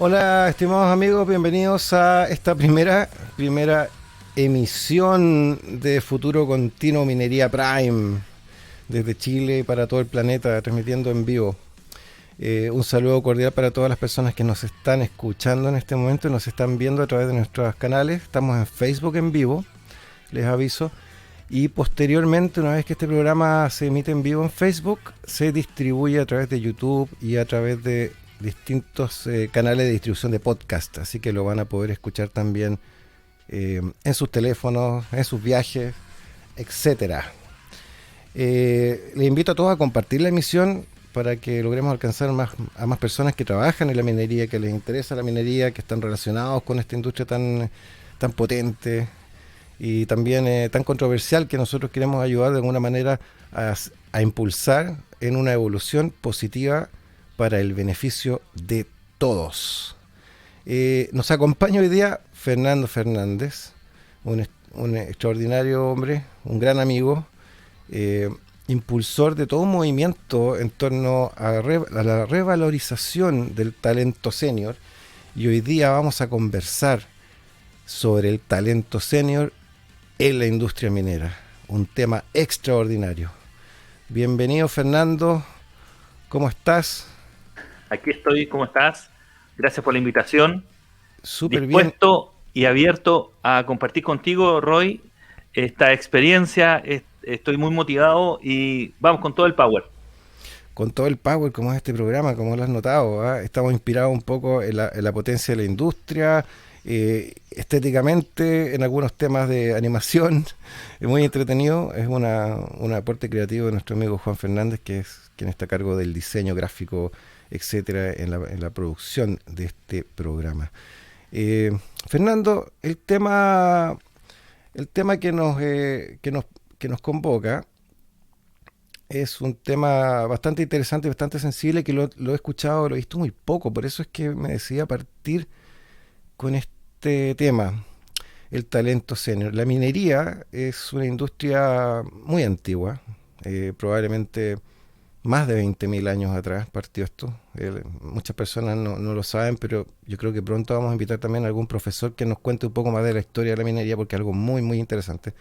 Hola, estimados amigos, bienvenidos a esta primera emisión de Futuro Continuo Minería Prime desde Chile para todo el planeta, transmitiendo en vivo. Un saludo cordial para todas las personas que nos están escuchando en este momento y nos están viendo a través de nuestros canales. Estamos en Facebook en vivo, les aviso. Y posteriormente, una vez que este programa se emite en vivo en Facebook, se distribuye a través de YouTube y a través de distintos canales de distribución de podcast. Así que lo van a poder escuchar también en sus teléfonos, en sus viajes, etcétera. Le invito a todos a compartir la emisión para que logremos alcanzar a más personas que trabajan en la minería, que les interesa la minería, que están relacionados con esta industria tan potente y también tan controversial, que nosotros queremos ayudar de alguna manera a impulsar en una evolución positiva para el beneficio de todos. Nos acompaña hoy día Fernando Fernández, un extraordinario hombre, un gran amigo, impulsor de todo un movimiento en torno a la revalorización del talento senior, y hoy día vamos a conversar sobre el talento senior en la industria minera, un tema extraordinario. Bienvenido, Fernando, ¿cómo estás? Aquí estoy, ¿cómo estás? Gracias por la invitación. Súper bien. Dispuesto y abierto a compartir contigo, Roy, esta experiencia. Estoy muy motivado y vamos con todo el power. Con todo el power como es este programa, como lo has notado, ¿ah? Estamos inspirados un poco en la potencia de la industria, estéticamente, en algunos temas de animación. Es muy entretenido, es un aporte creativo de nuestro amigo Juan Fernández, que es quien está a cargo del diseño gráfico, etcétera, en la producción de este programa. Fernando, el tema que nos convoca es un tema bastante interesante y bastante sensible, que lo he escuchado, lo he visto muy poco, por eso es que me decidí a partir con este tema, el talento senior. La minería es una industria muy antigua, probablemente más de 20.000 años atrás partió esto. Muchas personas no lo saben, pero yo creo que pronto vamos a invitar también a algún profesor que nos cuente un poco más de la historia de la minería, porque es algo muy, muy interesante.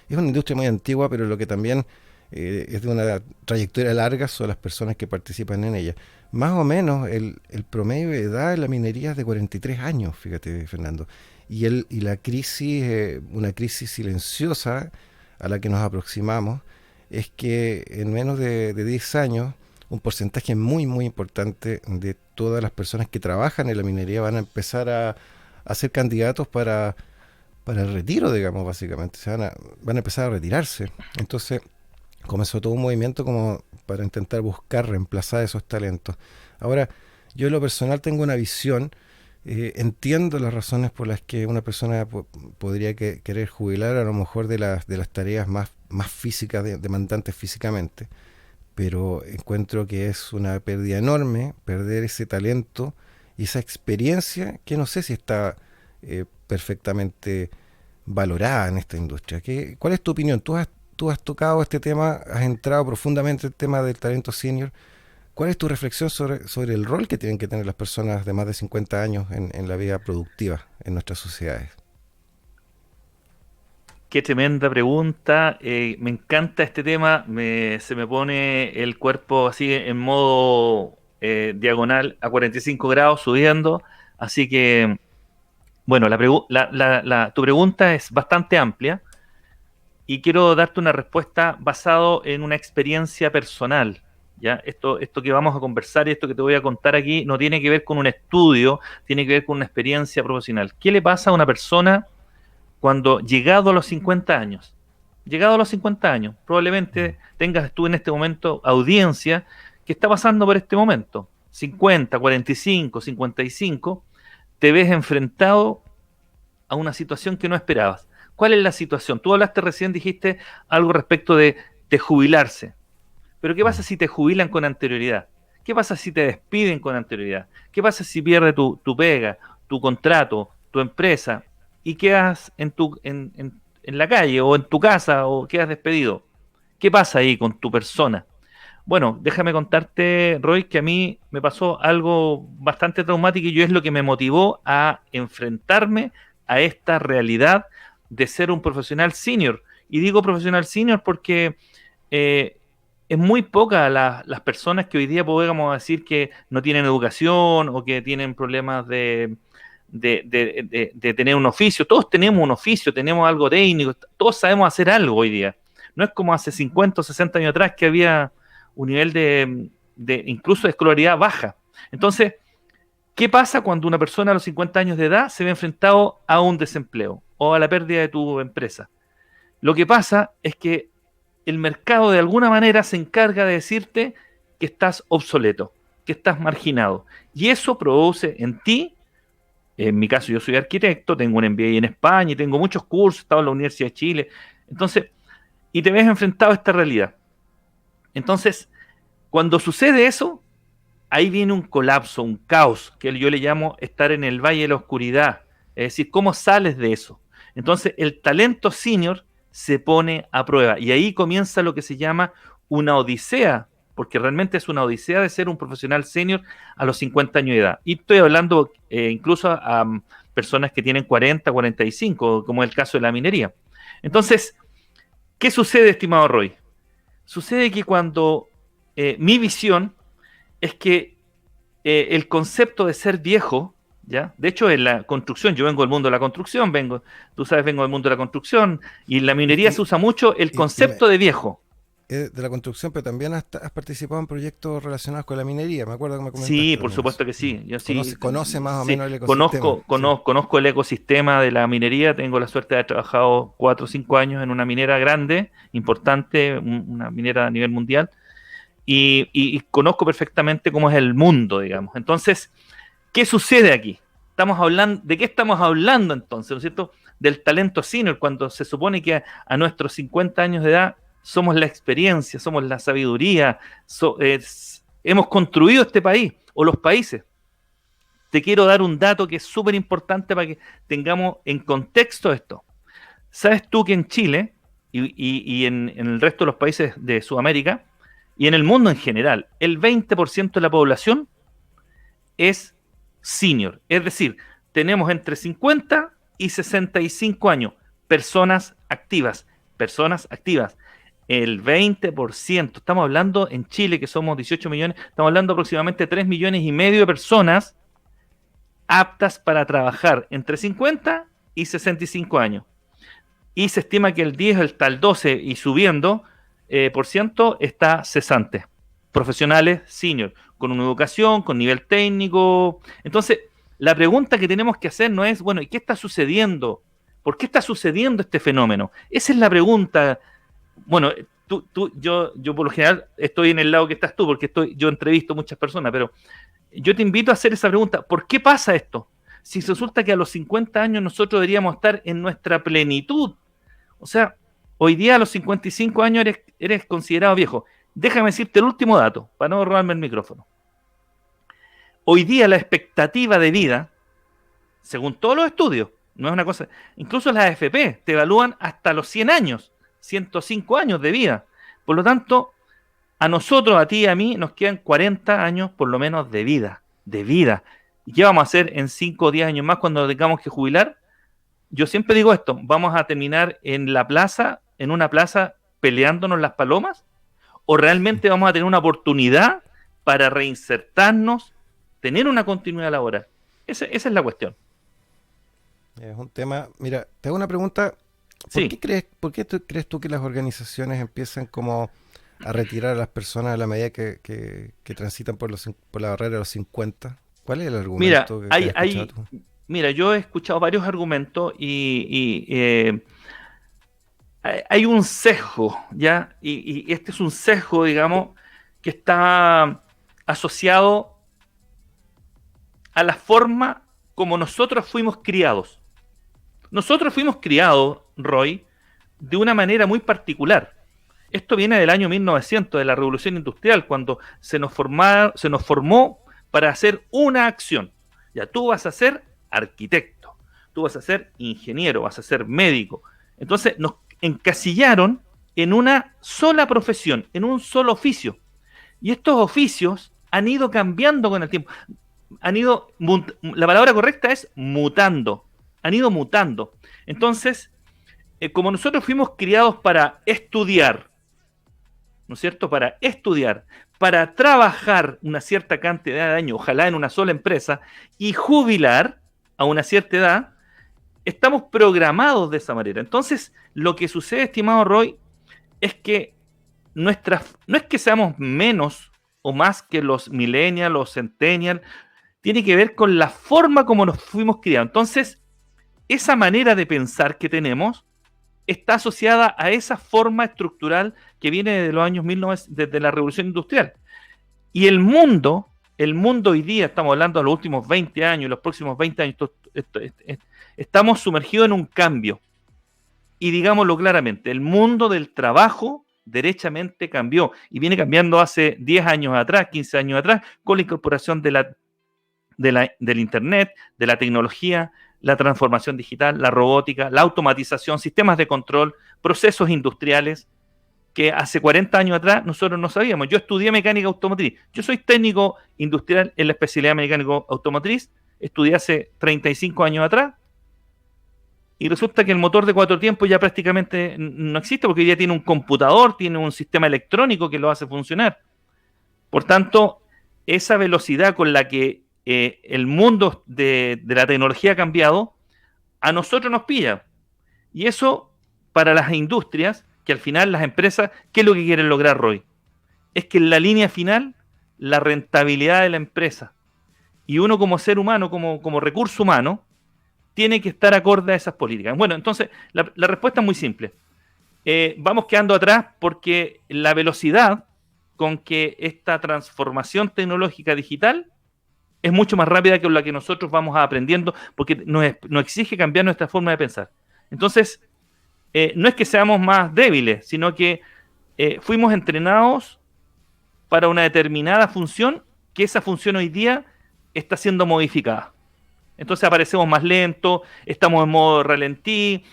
Es una industria muy antigua, pero lo que también es de una trayectoria larga son las personas que participan en ella. Más o menos el promedio de edad de la minería es de 43 años, fíjate, Fernando. Y la crisis, una crisis silenciosa a la que nos aproximamos, es que en menos de 10 años, un porcentaje muy, muy importante de todas las personas que trabajan en la minería van a empezar a ser candidatos para el retiro, digamos, básicamente. Van a empezar a retirarse. Entonces, comenzó todo un movimiento como para intentar buscar reemplazar esos talentos. Ahora, yo en lo personal tengo una visión, entiendo las razones por las que una persona podría querer jubilar a lo mejor de las tareas más físicas, demandantes físicamente, pero encuentro que es una pérdida enorme perder ese talento y esa experiencia que no sé si está perfectamente valorada en esta industria. ¿Cuál es tu opinión? Tú has tocado este tema, has entrado profundamente en el tema del talento senior. ¿Cuál es tu reflexión sobre el rol que tienen que tener las personas de más de 50 años en la vida productiva en nuestras sociedades? Qué tremenda pregunta. Me encanta este tema. Se me pone el cuerpo así en modo diagonal a 45 grados subiendo. Así que, bueno, tu pregunta es bastante amplia y quiero darte una respuesta basado en una experiencia personal. ¿Ya? Esto que vamos a conversar y esto que te voy a contar aquí no tiene que ver con un estudio, tiene que ver con una experiencia profesional. ¿Qué le pasa a una persona cuando llegado a los 50 años? Llegado a los 50 años, probablemente tengas tú en este momento audiencia que está pasando por este momento. 50, 45, 55, te ves enfrentado a una situación que no esperabas. ¿Cuál es la situación? Tú hablaste recién, dijiste algo respecto de jubilarse. Pero ¿qué pasa si te jubilan con anterioridad? ¿Qué pasa si te despiden con anterioridad? ¿Qué pasa si pierdes tu pega, tu contrato, tu empresa y quedas en la calle o en tu casa o quedas despedido? ¿Qué pasa ahí con tu persona? Bueno, déjame contarte, Roy, que a mí me pasó algo bastante traumático y yo es lo que me motivó a enfrentarme a esta realidad de ser un profesional senior. Y digo profesional senior porque eh, es muy poca las personas que hoy día podemos decir que no tienen educación o que tienen problemas de tener un oficio. Todos tenemos un oficio, tenemos algo técnico, todos sabemos hacer algo hoy día. No es como hace 50 o 60 años atrás que había un nivel de incluso de escolaridad baja. Entonces, ¿qué pasa cuando una persona a los 50 años de edad se ve enfrentado a un desempleo o a la pérdida de tu empresa? Lo que pasa es que el mercado de alguna manera se encarga de decirte que estás obsoleto, que estás marginado. Y eso produce en ti, en mi caso yo soy arquitecto, tengo un MBA en España y tengo muchos cursos, he estado en la Universidad de Chile. Entonces, y te ves enfrentado a esta realidad. Entonces, cuando sucede eso, ahí viene un colapso, un caos, que yo le llamo estar en el valle de la oscuridad. Es decir, ¿cómo sales de eso? Entonces, el talento senior se pone a prueba y ahí comienza lo que se llama una odisea, porque realmente es una odisea de ser un profesional senior a los 50 años de edad. Y estoy hablando incluso a personas que tienen 40, 45, como es el caso de la minería. Entonces, ¿qué sucede, estimado Roy? Sucede que cuando mi visión es que el concepto de ser viejo, ¿ya? De hecho, en la construcción, yo vengo del mundo de la construcción, tú sabes, vengo del mundo de la construcción, y en la Y, minería se y, usa mucho el y concepto de viejo. de la construcción, pero también has participado en proyectos relacionados con la minería. Me acuerdo que me Sí, comentaste por algunos. supuesto que sí. Yo sí, Conoce más o sí, menos el ecosistema. Sí. conozco el ecosistema de la minería. Tengo la suerte de haber trabajado 4 o 5 años en una minera grande, importante, una minera a nivel mundial, y conozco perfectamente cómo es el mundo, digamos. Entonces, ¿qué sucede aquí? Estamos hablando, ¿de qué estamos hablando entonces? ¿No es cierto? Del talento senior, cuando se supone que a nuestros 50 años de edad somos la experiencia, somos la sabiduría, hemos construido este país o los países. Te quiero dar un dato que es súper importante para que tengamos en contexto esto. ¿Sabes tú que en Chile y en el resto de los países de Sudamérica y en el mundo en general, el 20% de la población es senior? Es decir, tenemos entre 50 y 65 años, personas activas, personas activas. El 20%, estamos hablando en Chile, que somos 18 millones, estamos hablando aproximadamente de 3 millones y medio de personas aptas para trabajar entre 50 y 65 años. Y se estima que el 10, hasta el 12 y subiendo por ciento está cesante. Profesionales senior, con una educación, con nivel técnico. Entonces, la pregunta que tenemos que hacer no es, bueno, ¿y qué está sucediendo? ¿Por qué está sucediendo este fenómeno? Esa es la pregunta. Bueno, yo por lo general estoy en el lado que estás tú, porque yo entrevisto muchas personas, pero yo te invito a hacer esa pregunta. ¿Por qué pasa esto? Si resulta que a los 50 años nosotros deberíamos estar en nuestra plenitud. O sea, hoy día a los 55 años eres considerado viejo. Déjame decirte el último dato, para no robarme el micrófono. Hoy día la expectativa de vida, según todos los estudios, no es una cosa, incluso las AFP te evalúan hasta los 100 años, 105 años de vida. Por lo tanto, a nosotros, a ti y a mí, nos quedan 40 años por lo menos de vida, de vida. ¿Y qué vamos a hacer en 5 o 10 años más cuando tengamos que jubilar? Yo siempre digo esto, ¿vamos a terminar en la plaza, en una plaza peleándonos las palomas? ¿O realmente vamos a tener una oportunidad para reinsertarnos, tener una continuidad laboral? Esa es la cuestión. Es un tema. Mira, te hago una pregunta. Sí, Por qué crees tú que las organizaciones empiezan como a retirar a las personas a la medida que transitan por la barrera de los 50? ¿Cuál es el mira, argumento que has escuchado tú? mira, yo he escuchado varios argumentos y hay un sesgo, ¿ya? Y este es un sesgo, digamos, que está asociado a la forma como nosotros fuimos criados. Nosotros fuimos criados, Roy, de una manera muy particular. Esto viene del año 1900, de la Revolución Industrial, cuando se nos formó para hacer una acción. Ya tú vas a ser arquitecto, tú vas a ser ingeniero, vas a ser médico. Entonces nos encasillaron en una sola profesión, en un solo oficio. Y estos oficios han ido cambiando con el tiempo. La palabra correcta es mutando. Han ido mutando. Entonces, como nosotros fuimos criados para estudiar, ¿no es cierto? Para estudiar, para trabajar una cierta cantidad de años, ojalá en una sola empresa, y jubilar a una cierta edad, estamos programados de esa manera. Entonces, lo que sucede, estimado Roy, es que no es que seamos menos o más que los millennials, los centennials, tiene que ver con la forma como nos fuimos criados. Entonces, esa manera de pensar que tenemos está asociada a esa forma estructural que viene desde los años 1900, desde la Revolución Industrial. Y el mundo hoy día, estamos hablando de los últimos 20 años, los próximos 20 años, estamos sumergidos en un cambio. Y digámoslo claramente, el mundo del trabajo derechamente cambió y viene cambiando hace 10 años atrás, 15 años atrás, con la incorporación del Internet, de la tecnología, la transformación digital, la robótica, la automatización, sistemas de control, procesos industriales, que hace 40 años atrás nosotros no sabíamos. Yo estudié mecánica automotriz. Yo soy técnico industrial en la especialidad mecánico automotriz. Estudié hace 35 años atrás. Y resulta que el motor de 4 tiempos ya prácticamente no existe porque hoy día tiene un computador, tiene un sistema electrónico que lo hace funcionar. Por tanto, esa velocidad con la que el mundo de la tecnología ha cambiado, a nosotros nos pilla. Y eso, para las industrias, que al final las empresas, ¿qué es lo que quieren lograr, Roy? Es que en la línea final, la rentabilidad de la empresa. Y uno como ser humano, como recurso humano, tiene que estar acorde a esas políticas. Bueno, entonces, la respuesta es muy simple. Vamos quedando atrás porque la velocidad con que esta transformación tecnológica digital es mucho más rápida que la que nosotros vamos aprendiendo, porque nos exige cambiar nuestra forma de pensar. Entonces, no es que seamos más débiles, sino que fuimos entrenados para una determinada función, que esa función hoy día está siendo modificada. Entonces aparecemos más lentos, estamos en modo ralentí,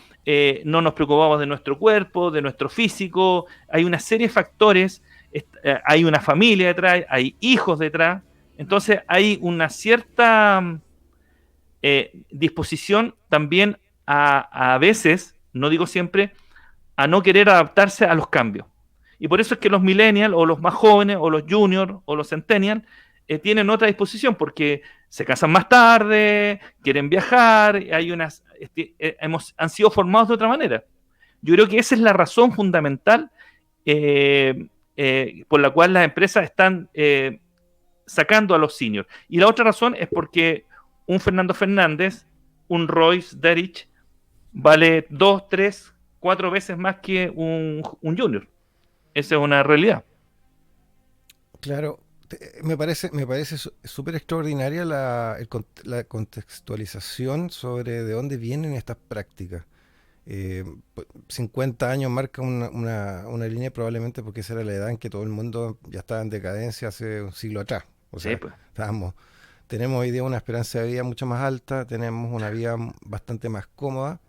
no nos preocupamos de nuestro cuerpo, de nuestro físico, hay una serie de factores, hay una familia detrás, hay hijos detrás, entonces hay una cierta disposición también a veces, no digo siempre, a no querer adaptarse a los cambios. Y por eso es que los millennials, o los más jóvenes, o los juniors, o los centennials, tienen otra disposición, porque se casan más tarde, quieren viajar, han sido formados de otra manera. Yo creo que esa es la razón fundamental por la cual las empresas están sacando a los seniors. Y la otra razón es porque un Fernando Fernández, un Royce Derrich, vale 2, 3, 4 veces más que un junior. Esa es una realidad. Claro, me parece súper extraordinaria la contextualización sobre de dónde vienen estas prácticas. 50 años marca una línea probablemente porque esa era la edad en que todo el mundo ya estaba en decadencia hace un siglo atrás. O Sí, sea, pues. tenemos hoy día una esperanza de vida mucho más alta, tenemos una vida bastante más cómoda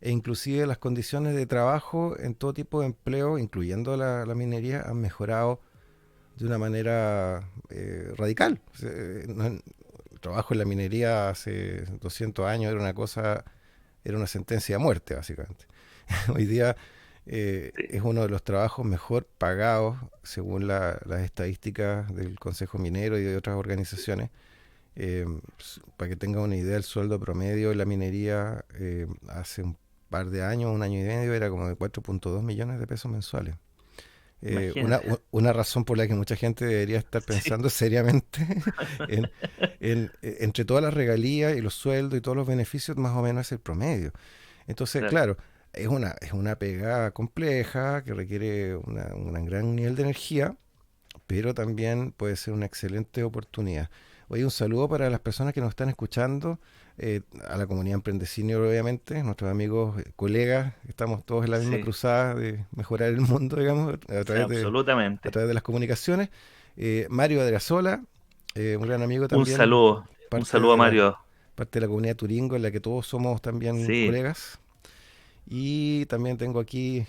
e inclusive las condiciones de trabajo en todo tipo de empleo, incluyendo la minería, han mejorado de una manera radical. El trabajo en la minería hace 200 años era una sentencia de muerte, básicamente. Hoy día Sí. es uno de los trabajos mejor pagados, según las estadísticas del Consejo Minero y de otras organizaciones. Para que tenga una idea, el sueldo promedio en la minería hace un par de años, un año y medio, era como de 4.2 millones de pesos mensuales. Imagínate. Una razón por la que mucha gente debería estar Sí. pensando seriamente en, entre todas las regalías y los sueldos y todos los beneficios, más o menos es el promedio. Entonces, Claro. claro, es una pega compleja que requiere un gran nivel de energía, pero también puede ser una excelente oportunidad. Oye, un saludo para las personas que nos están escuchando, a la comunidad Emprende Senior, obviamente, nuestros amigos, colegas, estamos todos en la misma Sí. cruzada de mejorar el mundo, digamos, Sí, a absolutamente. través de las comunicaciones. Mario Adrazola, un gran amigo Un también, saludo. Un parte saludo a de la, Mario. parte de la comunidad Turingo, en la que todos somos también Sí. colegas. Y también tengo aquí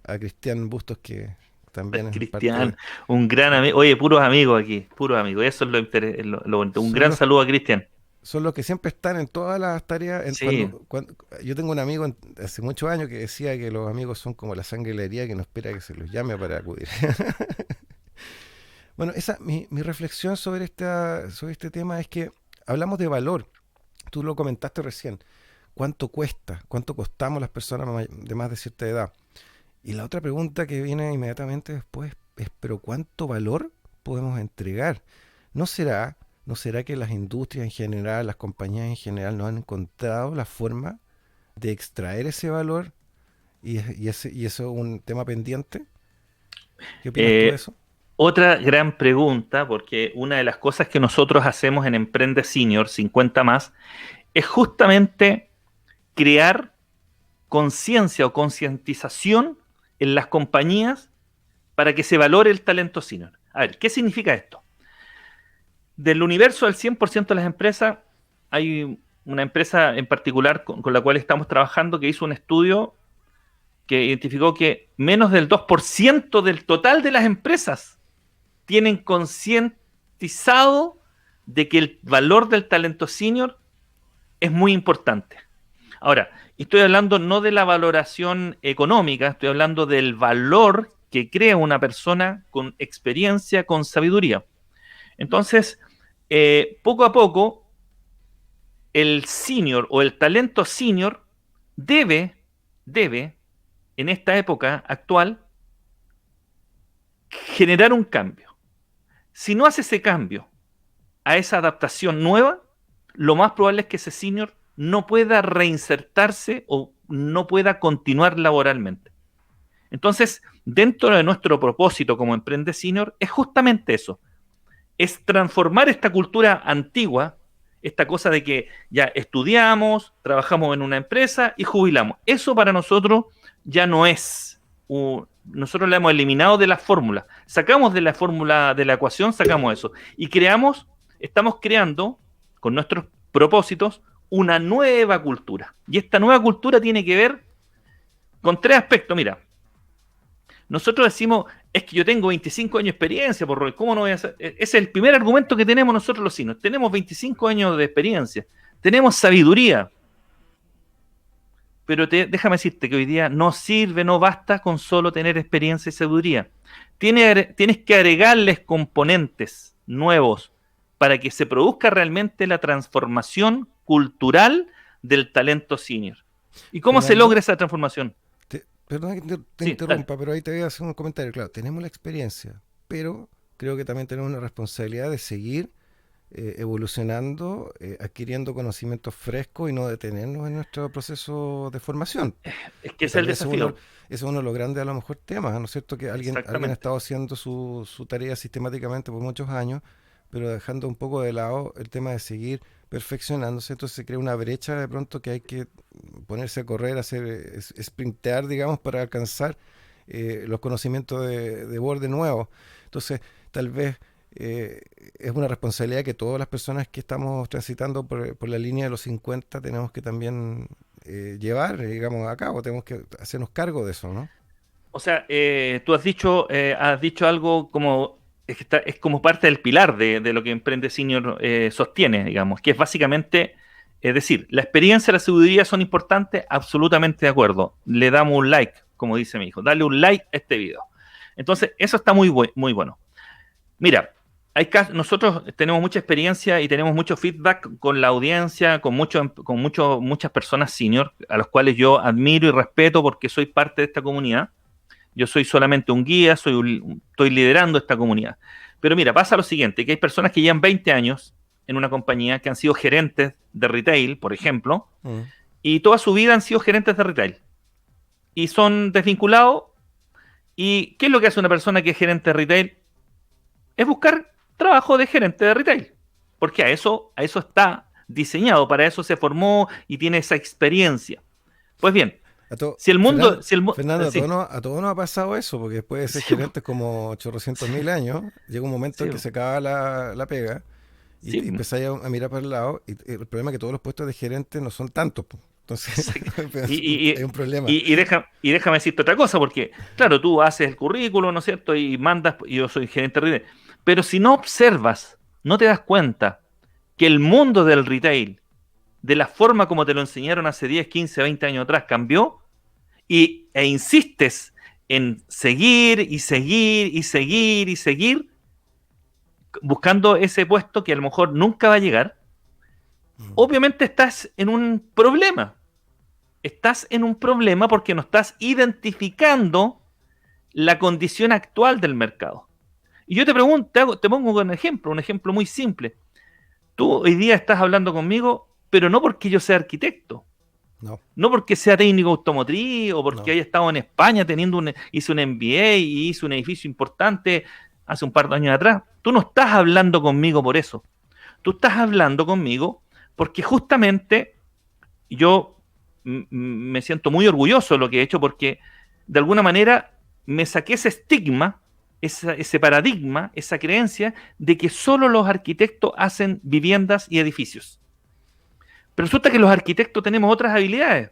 a Cristian Bustos, que también es parte Cristian, un gran amigo. Oye, puros amigos aquí, puros amigos. Eso es lo bonito. Un son gran los, saludo a Cristian. son los que siempre están en todas las tareas. Sí, Yo tengo un amigo hace muchos años que decía que los amigos son como la sangre de la herida que no espera que se los llame para acudir. Bueno, mi reflexión sobre este tema es que hablamos de valor. Tú lo comentaste recién. ¿Cuánto cuesta? ¿Cuánto costamos las personas de más de cierta edad? Y la otra pregunta que viene inmediatamente después es, ¿pero cuánto valor podemos entregar? ¿No será, ¿No será que las industrias en general, las compañías en general no han encontrado la forma de extraer ese valor y eso es un tema pendiente? ¿Qué opinas tú de Eh, eso? otra gran pregunta, porque una de las cosas que nosotros hacemos en Emprende Senior 50 más es justamente crear conciencia o concientización en las compañías para que se valore el talento senior. A ver, ¿qué significa esto? Del universo del 100% de las empresas, hay una empresa en particular con la cual estamos trabajando que hizo un estudio que identificó que menos del 2% del total de las empresas tienen concientizado de que el valor del talento senior es muy importante. Ahora, estoy hablando no de la valoración económica, estoy hablando del valor que crea una persona con experiencia, con sabiduría. Entonces, poco a poco, el senior o el talento senior debe, debe, en esta época actual, generar un cambio. Si no hace ese cambio a esa adaptación nueva, lo más probable es que ese senior no pueda reinsertarse o no pueda continuar laboralmente. Entonces, dentro de nuestro propósito como Emprende Senior, es justamente eso, es transformar esta cultura antigua, esta cosa de que ya estudiamos, trabajamos en una empresa y jubilamos. Eso para nosotros ya no es, nosotros la hemos eliminado de la fórmula, sacamos de la fórmula de la ecuación, sacamos eso y estamos creando con nuestros propósitos una nueva cultura. Y esta nueva cultura tiene que ver con tres aspectos. Mira, nosotros decimos, es que yo tengo 25 años de experiencia, por rol, ¿cómo no voy a hacer? Ese es el primer argumento que tenemos nosotros los chinos. Tenemos 25 años de experiencia, tenemos sabiduría, pero déjame decirte que hoy día no sirve, no basta con solo tener experiencia y sabiduría. Tienes que agregarles componentes nuevos para que se produzca realmente la transformación cultural del talento senior. ¿Y cómo se logra Fernando, esa transformación? perdona que te Sí, dale. interrumpa, pero ahí te voy a hacer un comentario. Claro, tenemos la experiencia, pero creo que también tenemos una responsabilidad de seguir evolucionando, adquiriendo conocimientos frescos y no detenernos en nuestro proceso de formación. Es que Que ese es el también ese desafío. es uno de los grandes, a lo mejor, temas, ¿no es cierto? Que alguien ha Exactamente. estado haciendo su tarea sistemáticamente por muchos años, pero dejando un poco de lado el tema de seguir perfeccionándose, entonces se crea una brecha de pronto que hay que ponerse a correr, hacer sprintear, digamos, para alcanzar los conocimientos de borde nuevos. Entonces, tal vez eh, es una responsabilidad que todas las personas que estamos transitando por la línea de los 50 tenemos que también llevar, digamos, a cabo, tenemos que hacernos cargo de eso, ¿no? O sea, tú has dicho algo como es como parte del pilar de lo que Emprende Senior sostiene, digamos, que es básicamente, es decir, la experiencia y la sabiduría son importantes, absolutamente de acuerdo. Le damos un like, como dice mi hijo, dale un like a este video. Entonces, eso está muy bueno. Mira, nosotros tenemos mucha experiencia y tenemos mucho feedback con la audiencia, muchas personas senior, a los cuales yo admiro y respeto porque soy parte de esta comunidad. Yo soy solamente un guía, estoy liderando esta comunidad. Pero mira, pasa lo siguiente, que hay personas que llevan 20 años en una compañía, que han sido gerentes de retail, por ejemplo, Mm. y toda su vida han sido gerentes de retail. Y son desvinculados. ¿Y qué es lo que hace una persona que es gerente de retail? Es buscar trabajo de gerente de retail. Porque a eso está diseñado, para eso se formó y tiene esa experiencia. Pues bien, si el Fernando, mundo, si el, Fernando, sí, a todos nos ha pasado eso, porque después de ser sí, gerentes como 800.000 años, llega un momento en sí, que se acaba la pega y sí, empezáis a mirar para el lado. Y el problema es que todos los puestos de gerente no son tantos, po. Entonces, Sí. pues, Y, hay y, un problema. y déjame decirte otra cosa, porque, claro, tú haces el currículo, ¿no es cierto? Y mandas, y yo soy gerente de retail, pero si no observas, no te das cuenta que el mundo del retail, de la forma como te lo enseñaron hace 10, 15, 20 años atrás, cambió, e insistes en seguir y seguir y seguir y seguir, buscando ese puesto que a lo mejor nunca va a llegar, Mm. obviamente estás en un problema. Estás en un problema porque no estás identificando la condición actual del mercado. Y yo te pregunto, te pongo un ejemplo muy simple. Tú hoy día estás hablando conmigo, pero no porque yo sea arquitecto, No, no porque sea técnico automotriz o porque no. haya estado en España hice un MBA y hice un edificio importante hace un par de años atrás. Tú no estás hablando conmigo por eso. Tú estás hablando conmigo porque justamente yo me siento muy orgulloso de lo que he hecho porque de alguna manera me saqué ese estigma, ese paradigma, esa creencia de que solo los arquitectos hacen viviendas y edificios. Pero resulta que los arquitectos tenemos otras habilidades.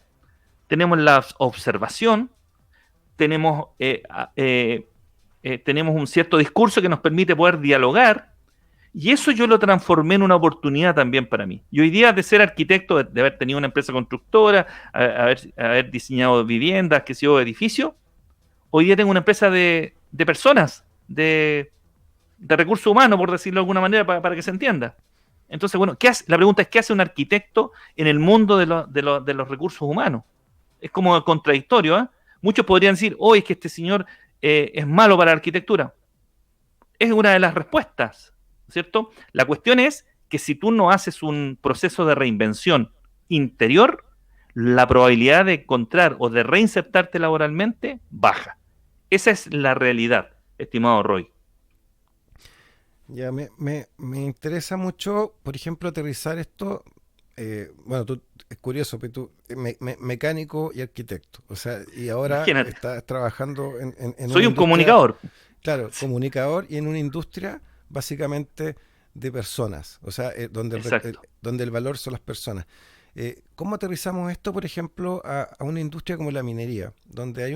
Tenemos la observación, tenemos, tenemos un cierto discurso que nos permite poder dialogar, y eso yo lo transformé en una oportunidad también para mí. Y hoy día de ser arquitecto, de haber tenido una empresa constructora, haber diseñado viviendas, que sé yo, edificios, hoy día tengo una empresa de personas, de recursos humanos, por decirlo de alguna manera, para que se entienda. Entonces, bueno, la pregunta es, ¿qué hace un arquitecto en el mundo de los recursos humanos? Es como contradictorio, ¿eh? Muchos podrían decir, oh, es que este señor es malo para la arquitectura. Es una de las respuestas, ¿cierto? La cuestión es que si tú no haces un proceso de reinvención interior, la probabilidad de encontrar o de reinsertarte laboralmente baja. Esa es la realidad, estimado Roy. Ya me interesa mucho, por ejemplo, aterrizar esto. Bueno, tú, es curioso, pero tú, mecánico y arquitecto. O sea, y ahora Imagínate, estás trabajando en una soy un industria, comunicador. claro, Sí, comunicador y en una industria básicamente de personas. O sea, exacto. donde el valor son las personas. ¿Cómo aterrizamos esto, por ejemplo, a una industria como la minería, donde hay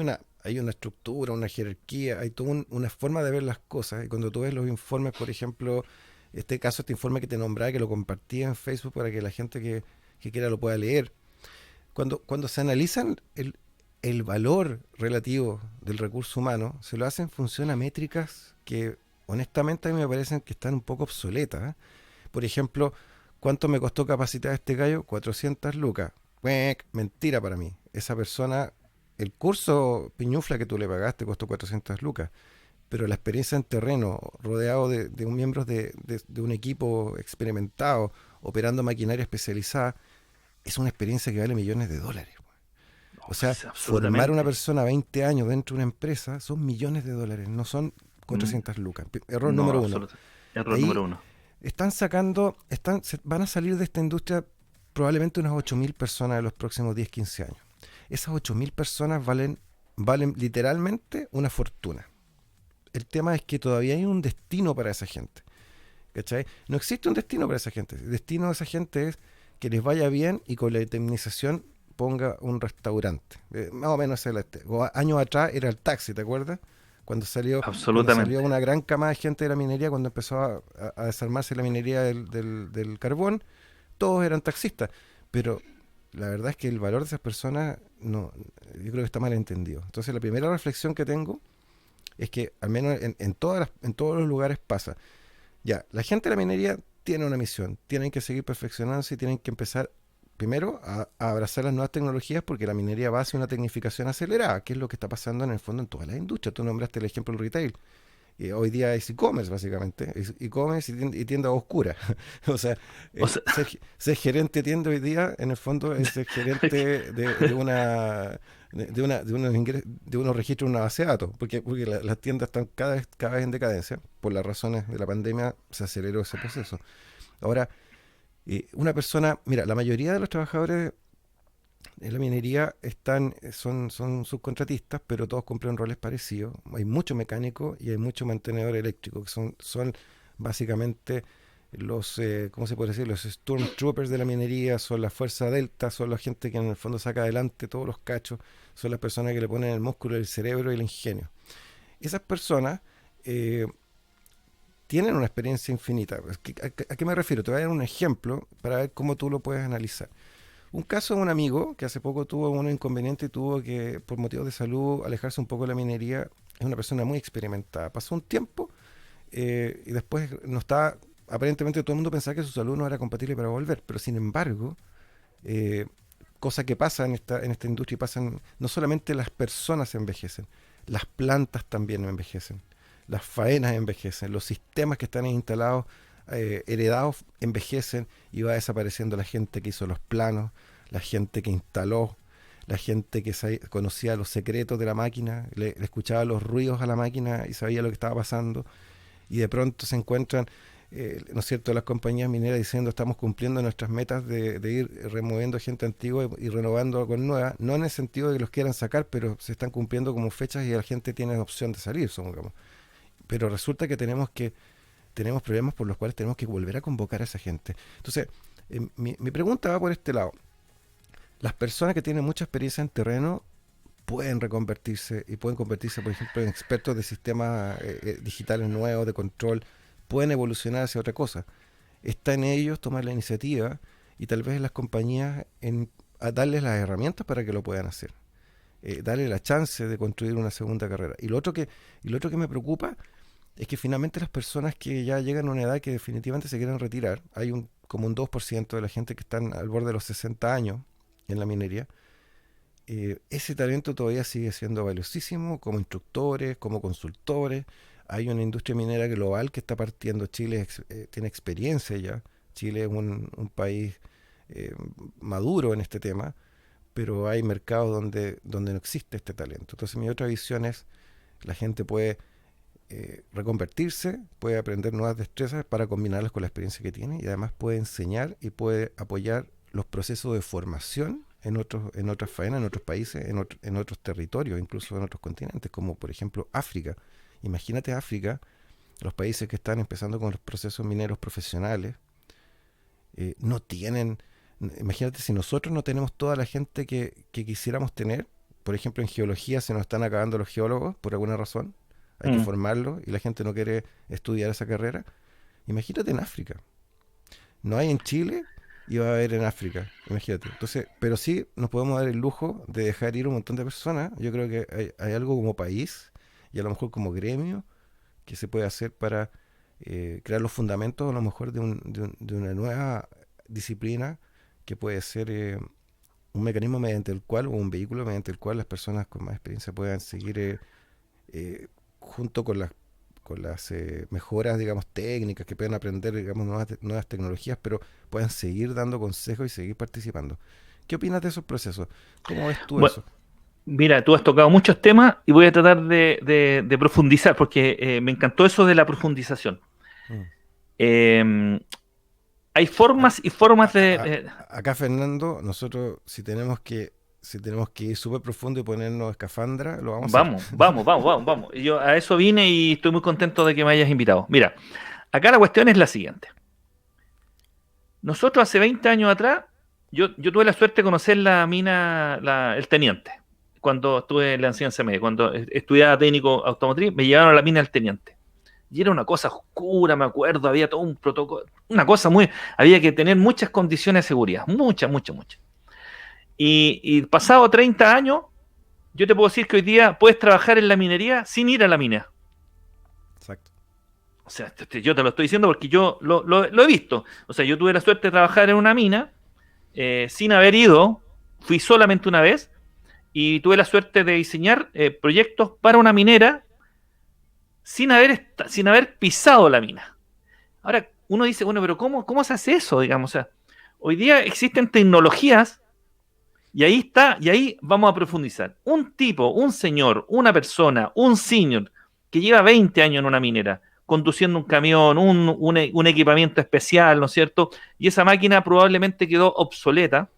una estructura, una jerarquía, hay toda una forma de ver las cosas? Y cuando tú ves los informes, por ejemplo, este informe que te nombraba, que lo compartí en Facebook para que la gente que quiera lo pueda leer, cuando se analizan el valor relativo del recurso humano, se lo hacen en función a métricas que honestamente a mí me parecen que están un poco obsoletas. ¿Eh? Por ejemplo, ¿cuánto me costó capacitar a este gallo? 400 lucas. Mentira para mí. Esa persona, el curso piñufla que tú le pagaste costó 400 lucas, pero la experiencia en terreno, rodeado de miembros de un equipo experimentado, operando maquinaria especializada, es una experiencia que vale millones de dólares. No, O sea, pues, formar una absolutamente. persona 20 años dentro de una empresa son millones de dólares, no son Mm, 400 lucas. Error no, número uno. absoluto. Error Ahí número uno. van a salir de esta industria probablemente unas 8.000 personas en los próximos 10 15 años. Esas 8.000 personas valen literalmente una fortuna. El tema es que todavía hay un destino para esa gente. ¿Cachai? No existe un destino para esa gente. El destino de esa gente es que les vaya bien y con la indemnización ponga un restaurante. Más o menos años atrás era el taxi, ¿te acuerdas? Cuando salió Absolutamente. una gran camada de gente de la minería, cuando empezó a desarmarse la minería del carbón, todos eran taxistas. Pero la verdad es que el valor de esas personas no, yo creo que está mal entendido. Entonces la primera reflexión que tengo es que al menos en todos los lugares pasa. Ya, la gente de la minería tiene una misión, tienen que seguir perfeccionándose y tienen que empezar primero a abrazar las nuevas tecnologías porque la minería va hacia una tecnificación acelerada, que es lo que está pasando en el fondo en todas las industrias. Tú nombraste el ejemplo del retail. Hoy día es e-commerce, básicamente. Es e-commerce y tienda oscura. O sea, O sea, ser gerente de tienda hoy día, en el fondo, es ser gerente de unos registros, una base de datos. Porque las tiendas están cada vez en decadencia. Por las razones de la pandemia se aceleró ese proceso. Ahora, una persona, mira, la mayoría de los trabajadores en la minería son subcontratistas, pero todos cumplen roles parecidos. Hay mucho mecánico y hay mucho mantenedor eléctrico, que son básicamente ¿cómo se puede decir? Los Stormtroopers de la minería, son la Fuerza Delta, son la gente que en el fondo saca adelante todos los cachos, son las personas que le ponen el músculo, el cerebro y el ingenio. Esas personas eh, tienen una experiencia infinita. ¿A qué me refiero? Te voy a dar un ejemplo para ver cómo tú lo puedes analizar. Un caso de un amigo que hace poco tuvo un inconveniente y tuvo que, por motivos de salud, alejarse un poco de la minería. Es una persona muy experimentada. Pasó un tiempo y después no estaba, aparentemente todo el mundo pensaba que su salud no era compatible para volver, pero sin embargo, eh, cosa que pasa en esta industria, pasan, no solamente las personas envejecen, las plantas también envejecen, las faenas envejecen, los sistemas que están instalados, heredados, envejecen y va desapareciendo la gente que hizo los planos, la gente que instaló, la gente que conocía los secretos de la máquina, le escuchaba los ruidos a la máquina y sabía lo que estaba pasando y de pronto se encuentran, ¿no es cierto?, las compañías mineras diciendo estamos cumpliendo nuestras metas de ir removiendo gente antigua y renovando con nueva, no en el sentido de que los quieran sacar, pero se están cumpliendo como fechas y la gente tiene opción de salir, supongamos. Pero resulta que tenemos problemas por los cuales tenemos que volver a convocar a esa gente. Entonces, mi pregunta va por este lado. Las personas que tienen mucha experiencia en terreno pueden reconvertirse y pueden convertirse, por ejemplo, en expertos de sistemas digitales nuevos, de control, pueden evolucionar hacia otra cosa. Está en ellos tomar la iniciativa y tal vez en las compañías a darles las herramientas para que lo puedan hacer. Darle la chance de construir una segunda carrera. Y lo otro que me preocupa es que finalmente las personas que ya llegan a una edad que definitivamente se quieren retirar, hay como un 2% de la gente que están al borde de los 60 años en la minería, ese talento todavía sigue siendo valiosísimo como instructores, como consultores. Hay una industria minera global que está partiendo. Chile tiene experiencia ya. Chile es un país eh, maduro en este tema, pero hay mercados donde no existe este talento. Entonces mi otra visión es, la gente puede reconvertirse, puede aprender nuevas destrezas para combinarlas con la experiencia que tiene y además puede enseñar y puede apoyar los procesos de formación en otras faenas, en otros países, en otros territorios, incluso en otros continentes, como por ejemplo África. Imagínate África, los países que están empezando con los procesos mineros profesionales, no tienen, imagínate si nosotros no tenemos toda la gente que quisiéramos tener, por ejemplo en geología se nos están acabando los geólogos por alguna razón, hay que Mm. formarlos y la gente no quiere estudiar esa carrera. Imagínate en África. No hay en Chile y va a haber en África. Imagínate. Entonces, pero sí nos podemos dar el lujo de dejar ir un montón de personas. Yo creo que hay algo como país y a lo mejor como gremio que se puede hacer para crear los fundamentos a lo mejor de una nueva disciplina que puede ser un mecanismo mediante el cual, o un vehículo mediante el cual las personas con más experiencia puedan seguir eh, junto con las mejoras, digamos, técnicas, que puedan aprender, digamos, nuevas tecnologías, pero puedan seguir dando consejos y seguir participando. ¿Qué opinas de esos procesos? ¿Cómo ves tú Bueno, eso? mira, tú has tocado muchos temas y voy a tratar de profundizar porque me encantó eso de la profundización. Mm. Eh, Hay Ac- formas y formas de. Acá, Fernando, nosotros si tenemos que ir súper profundo y ponernos escafandra, lo vamos a hacer. Vamos, vamos, vamos, vamos, vamos. Y yo a eso vine y estoy muy contento de que me hayas invitado. Mira, acá la cuestión es la siguiente. Nosotros hace 20 años atrás, yo tuve la suerte de conocer la mina, el teniente, cuando estuve en la enseñanza media, cuando estudiaba técnico automotriz, me llevaron a la mina del teniente. Y era una cosa oscura, me acuerdo, había todo un protocolo, una cosa muy, había que tener muchas condiciones de seguridad, muchas, muchas, muchas. Y pasado 30 años, yo te puedo decir que hoy día puedes trabajar en la minería sin ir a la mina. Exacto. O sea, yo te lo estoy diciendo porque yo lo he visto. O sea, yo tuve la suerte de trabajar en una mina sin haber ido, fui solamente una vez y tuve la suerte de diseñar proyectos para una minera sin haber pisado la mina. Ahora, uno dice, bueno, pero ¿cómo se hace eso? Digamos, o sea, hoy día existen tecnologías y ahí está, y ahí vamos a profundizar. Un tipo, un señor, una persona, un senior que lleva 20 años en una minera, conduciendo un camión, un equipamiento especial, ¿no es cierto? Y esa máquina probablemente quedó obsoleta.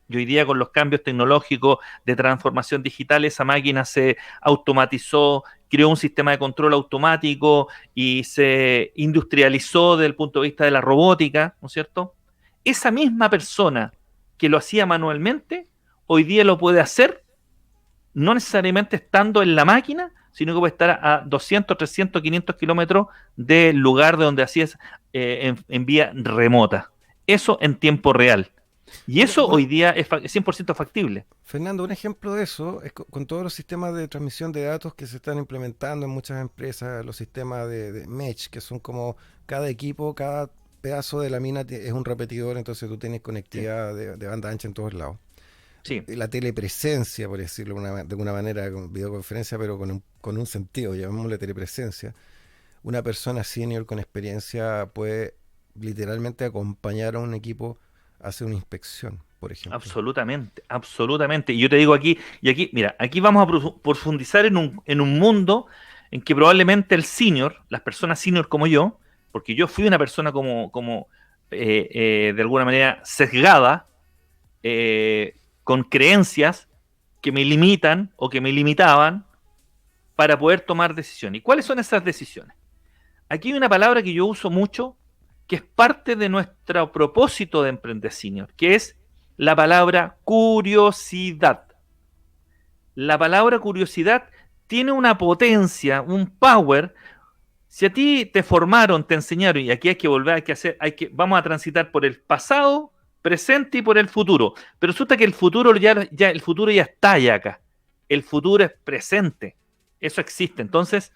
Y hoy día con los cambios tecnológicos de transformación digital, esa máquina se automatizó, creó un sistema de control automático y se industrializó desde el punto de vista de la robótica, ¿no es cierto? Esa misma persona que lo hacía manualmente, hoy día lo puede hacer, no necesariamente estando en la máquina, sino que puede estar a 200, 300, 500 kilómetros del lugar de donde hacías en vía remota. Eso en tiempo real. Y eso Bueno, hoy día es 100% factible. Fernando, un ejemplo de eso es con todos los sistemas de transmisión de datos que se están implementando en muchas empresas, los sistemas de Mesh, que son como cada equipo, cada pedazo de la mina es un repetidor, entonces tú tienes Sí, conectividad de banda ancha en todos lados. sí, La telepresencia, por decirlo de alguna manera, con videoconferencia, pero con un sentido, llamémosle telepresencia. Una persona senior con experiencia puede literalmente acompañar a un equipo a hacer una inspección, por ejemplo. absolutamente, absolutamente. Y yo te digo aquí, y aquí, mira, aquí vamos a profundizar en un mundo en que probablemente el senior, las personas senior como yo, porque yo fui una persona de alguna manera sesgada, con creencias que me limitan o que me limitaban para poder tomar decisiones. ¿Y cuáles son esas decisiones? Aquí hay una palabra que yo uso mucho, que es parte de nuestro propósito de Emprende Senior, que es la palabra curiosidad. La palabra curiosidad tiene una potencia, un power. Si a ti te formaron, te enseñaron, y aquí hay que volver, vamos a transitar por el pasado, presente y por el futuro. Pero resulta que el futuro ya está allá acá. El futuro es presente. Eso existe. Entonces,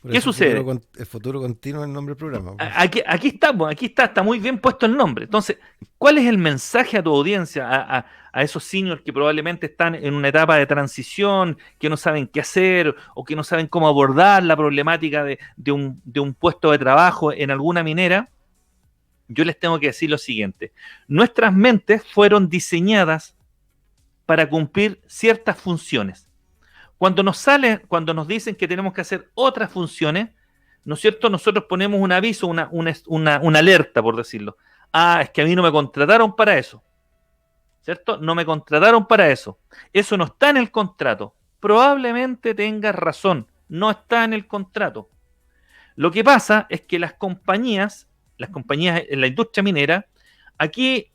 Por ¿qué eso sucede? el futuro continuo es el nombre del programa. Aquí estamos, está muy bien puesto el nombre. Entonces, ¿cuál es el mensaje a tu audiencia, a esos seniors que probablemente están en una etapa de transición, que no saben qué hacer o que no saben cómo abordar la problemática de un puesto de trabajo en alguna minera? Yo les tengo que decir lo siguiente. Nuestras mentes fueron diseñadas para cumplir ciertas funciones. Cuando nos dicen que tenemos que hacer otras funciones, ¿no es cierto? Nosotros ponemos un aviso, una alerta, por decirlo. Ah, es que a mí no me contrataron para eso, ¿cierto? No me contrataron para eso. Eso no está en el contrato. Probablemente tengas razón, no está en el contrato. Lo que pasa es que las compañías en la industria minera, aquí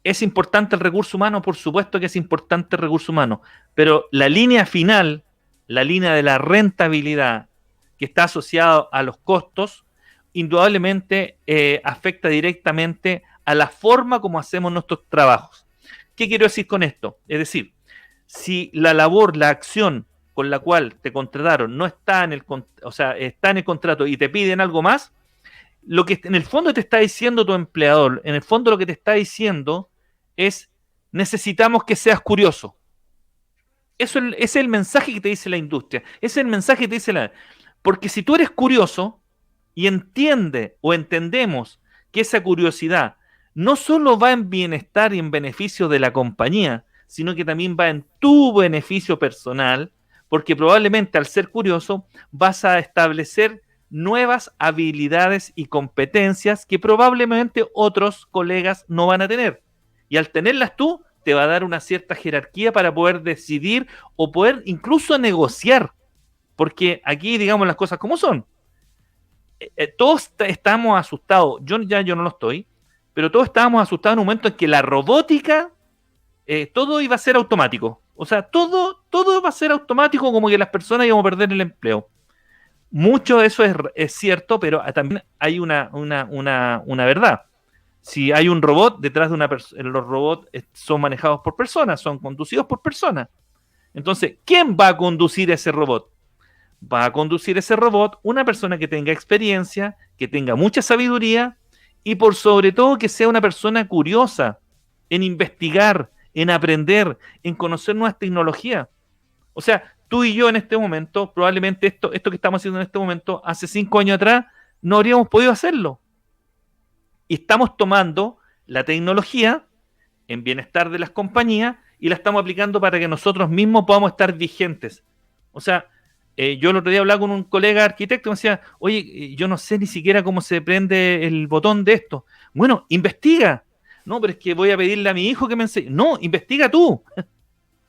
es importante el recurso humano, por supuesto que es importante el recurso humano, pero la línea final, la línea de la rentabilidad que está asociada a los costos, indudablemente afecta directamente a la forma como hacemos nuestros trabajos. ¿Qué quiero decir con esto? Es decir, si la labor, la acción con la cual te contrataron no está en está en el contrato y te piden algo más, lo que en el fondo te está diciendo tu empleador, en el fondo lo que te está diciendo es necesitamos que seas curioso. Ese es el mensaje que te dice la industria. Ese es el mensaje que te dice la... Porque si tú eres curioso y entiende o entendemos que esa curiosidad no solo va en bienestar y en beneficio de la compañía, sino que también va en tu beneficio personal, porque probablemente al ser curioso vas a establecer nuevas habilidades y competencias que probablemente otros colegas no van a tener. Y al tenerlas tú, te va a dar una cierta jerarquía para poder decidir o poder incluso negociar. Porque aquí, digamos las cosas como son. Todos estamos asustados. Yo no lo estoy, pero todos estábamos asustados en un momento en que la robótica, todo iba a ser automático. O sea, todo va a ser automático, como que las personas íbamos a perder el empleo. Mucho de eso es cierto, pero también hay una verdad. Si hay un robot detrás de una persona, los robots son manejados por personas, son conducidos por personas. Entonces, ¿quién va a conducir ese robot? Va a conducir ese robot una persona que tenga experiencia, que tenga mucha sabiduría y por sobre todo que sea una persona curiosa en investigar, en aprender, en conocer nuevas tecnologías. O sea, tú y yo en este momento, probablemente esto que estamos haciendo en este momento, hace 5 años atrás, no habríamos podido hacerlo. Y estamos tomando la tecnología en bienestar de las compañías y la estamos aplicando para que nosotros mismos podamos estar vigentes. O sea, yo el otro día hablaba con un colega arquitecto y me decía, oye, yo no sé ni siquiera cómo se prende el botón de esto. Bueno, investiga. No, pero es que voy a pedirle a mi hijo que me enseñe. No, investiga tú.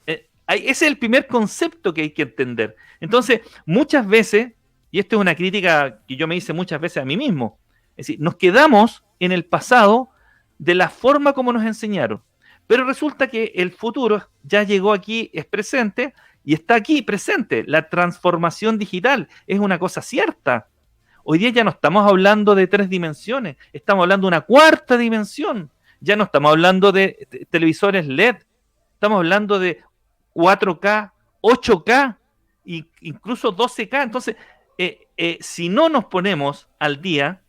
Ese es el primer concepto que hay que entender. Entonces, muchas veces, y esto es una crítica que yo me hice muchas veces a mí mismo, es decir, nos quedamos en el pasado de la forma como nos enseñaron. Pero resulta que el futuro ya llegó aquí, es presente, y está aquí presente. La transformación digital es una cosa cierta. Hoy día ya no estamos hablando de 3 dimensiones, estamos hablando de una cuarta dimensión. Ya no estamos hablando de televisores LED, estamos hablando de 4K, 8K, incluso 12K. Entonces, si no nos ponemos al día,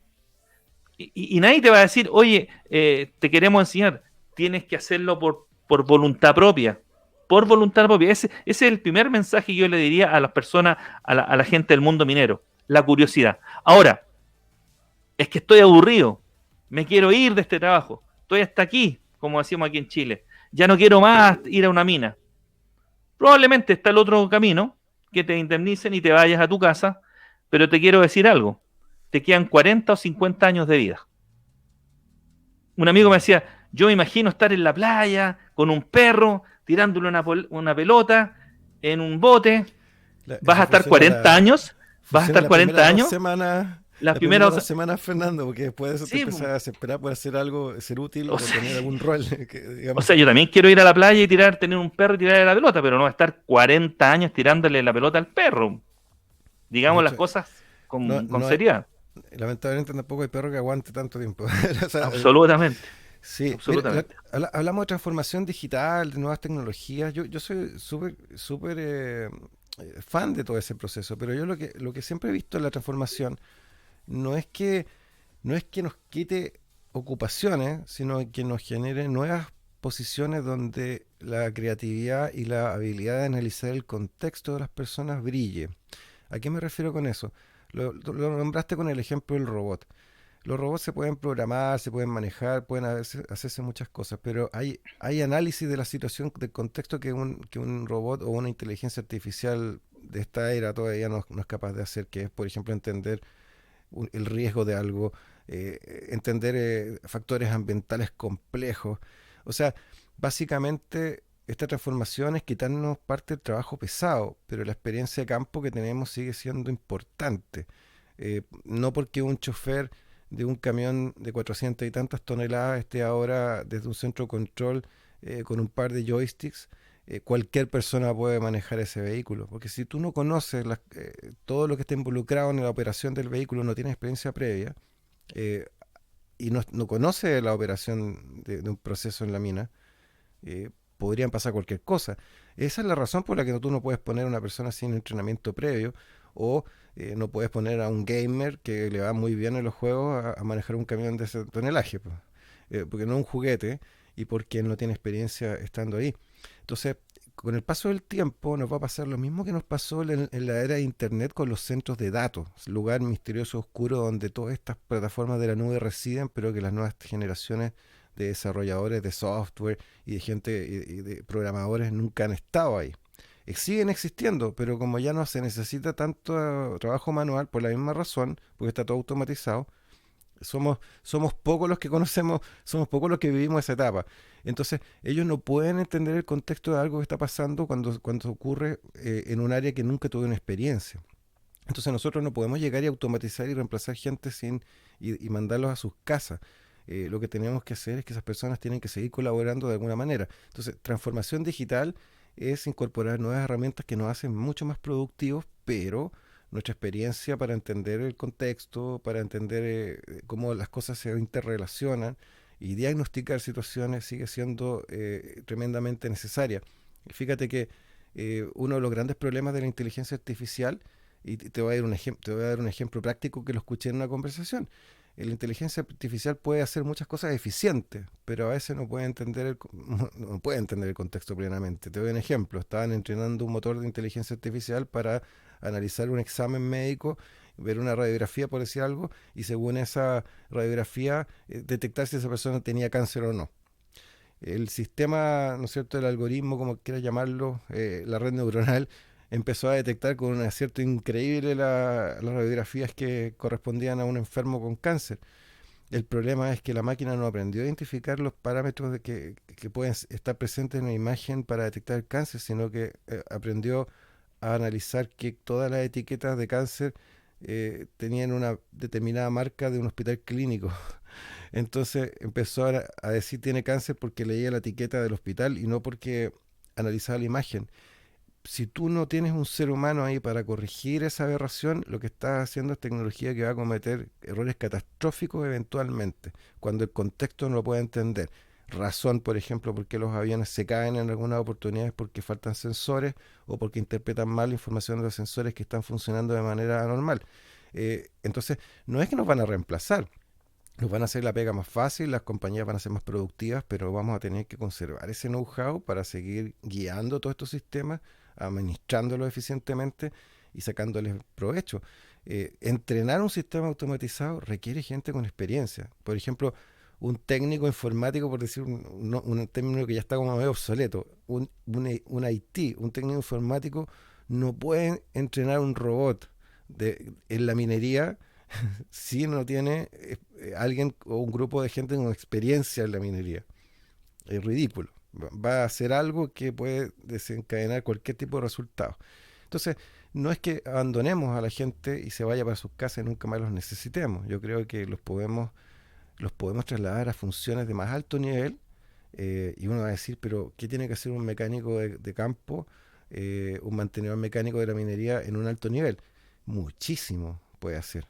y nadie te va a decir, oye, te queremos enseñar, tienes que hacerlo por voluntad propia. Por voluntad propia. Ese es el primer mensaje que yo le diría a las personas, a la gente del mundo minero, la curiosidad. Ahora, es que estoy aburrido, me quiero ir de este trabajo, estoy hasta aquí, como decimos aquí en Chile, ya no quiero más ir a una mina. Probablemente está el otro camino, que te indemnicen y te vayas a tu casa, pero te quiero decir algo, te quedan 40 o 50 años de vida. Un amigo me decía, yo me imagino estar en la playa con un perro, tirándole una pelota en un bote, vas a Eso estar 40 años, vas a funciona estar las 40 primeras dos años, semanas, las las primeras primeras, 2 semanas, Fernando, porque después de eso te sí, empiezas a desesperar por hacer algo, ser útil o o por sea, tener algún rol, o digamos. sea, yo también quiero ir a la playa y tener un perro y tirarle la pelota, pero no estar 40 años tirándole la pelota al perro. De Digamos las hecho, cosas no, con no hay, seriedad. lamentablemente tampoco hay perro que aguante tanto tiempo. O sea, Absolutamente, sí, mira, absolutamente. hablamos de transformación digital, de nuevas tecnologías. Yo soy súper fan de todo ese proceso, pero yo lo que siempre he visto en la transformación no es que, no es que nos quite ocupaciones, sino que nos genere nuevas posiciones donde la creatividad y la habilidad de analizar el contexto de las personas brille. ¿A qué me refiero con eso? Lo nombraste con el ejemplo del robot. Los robots se pueden programar, se pueden manejar, pueden hacerse muchas cosas, pero hay análisis de la situación, del contexto que un robot o una inteligencia artificial de esta era todavía no es capaz de hacer, que es, por ejemplo, entender el riesgo de algo, entender factores ambientales complejos. O sea, básicamente esta transformación es quitarnos parte del trabajo pesado, pero la experiencia de campo que tenemos sigue siendo importante. No porque un chofer de un camión de 400 y tantas toneladas esté ahora desde un centro de control con un par de joysticks, cualquier persona puede manejar ese vehículo. Porque si tú no conoces todo lo que está involucrado en la operación del vehículo, no tienes experiencia previa eh, y no conoces la operación de un proceso en la mina, podrían pasar cualquier cosa. Esa es la razón por la que tú no puedes poner a una persona sin entrenamiento previo o no puedes poner a un gamer que le va muy bien en los juegos a manejar un camión de ese tonelaje, pues. Porque no es un juguete y porque él no tiene experiencia estando ahí. Entonces, con el paso del tiempo nos va a pasar lo mismo que nos pasó en la era de Internet con los centros de datos, lugar misterioso, oscuro, donde todas estas plataformas de la nube residen, pero que las nuevas generaciones de desarrolladores de software y de gente y de programadores nunca han estado ahí. Siguen existiendo, pero como ya no se necesita tanto trabajo manual por la misma razón, porque está todo automatizado, somos pocos los que conocemos, somos pocos los que vivimos esa etapa. Entonces, ellos no pueden entender el contexto de algo que está pasando cuando ocurre en un área que nunca tuvo una experiencia. Entonces, nosotros no podemos llegar y automatizar y reemplazar gente y mandarlos a sus casas. Lo que tenemos que hacer es que esas personas tienen que seguir colaborando de alguna manera. Entonces, transformación digital es incorporar nuevas herramientas que nos hacen mucho más productivos, pero nuestra experiencia para entender el contexto, para entender cómo las cosas se interrelacionan y diagnosticar situaciones sigue siendo tremendamente necesaria. Fíjate que uno de los grandes problemas de la inteligencia artificial, y te voy a dar un ejemplo práctico que lo escuché en una conversación. La inteligencia artificial puede hacer muchas cosas eficientes, pero a veces no puede entender no puede entender el contexto plenamente. Te doy un ejemplo. Estaban entrenando un motor de inteligencia artificial para analizar un examen médico, ver una radiografía, por decir algo, y según esa radiografía, detectar si esa persona tenía cáncer o no. El sistema, ¿no es cierto?, el algoritmo, como quieras llamarlo, la red neuronal, empezó a detectar con un acierto increíble las radiografías que correspondían a un enfermo con cáncer. El problema es que la máquina no aprendió a identificar los parámetros que pueden estar presentes en una imagen para detectar el cáncer, sino que aprendió a analizar que todas las etiquetas de cáncer tenían una determinada marca de un hospital clínico. Entonces empezó a decir tiene cáncer porque leía la etiqueta del hospital y no porque analizaba la imagen. Si tú no tienes un ser humano ahí para corregir esa aberración, lo que estás haciendo es tecnología que va a cometer errores catastróficos eventualmente, cuando el contexto no lo puede entender. Razón, por ejemplo, por qué los aviones se caen en algunas oportunidades porque faltan sensores o porque interpretan mal la información de los sensores que están funcionando de manera anormal. Entonces, no es que nos van a reemplazar, nos van a hacer la pega más fácil, las compañías van a ser más productivas, pero vamos a tener que conservar ese know-how para seguir guiando todos estos sistemas, administrándolos eficientemente y sacándoles provecho. Entrenar un sistema automatizado requiere gente con experiencia. Por ejemplo, un técnico informático, por decir un término que ya está como medio obsoleto, un IT, un técnico informático, no puede entrenar un robot en la minería si no tiene alguien o un grupo de gente con experiencia en la minería. Es ridículo. Va a hacer algo que puede desencadenar cualquier tipo de resultado. Entonces, no es que abandonemos a la gente y se vaya para sus casas y nunca más los necesitemos. Yo creo que los podemos trasladar a funciones de más alto nivel. Y uno va a decir, pero ¿qué tiene que hacer un mecánico de campo, un mantenedor mecánico de la minería en un alto nivel? Muchísimo puede hacer.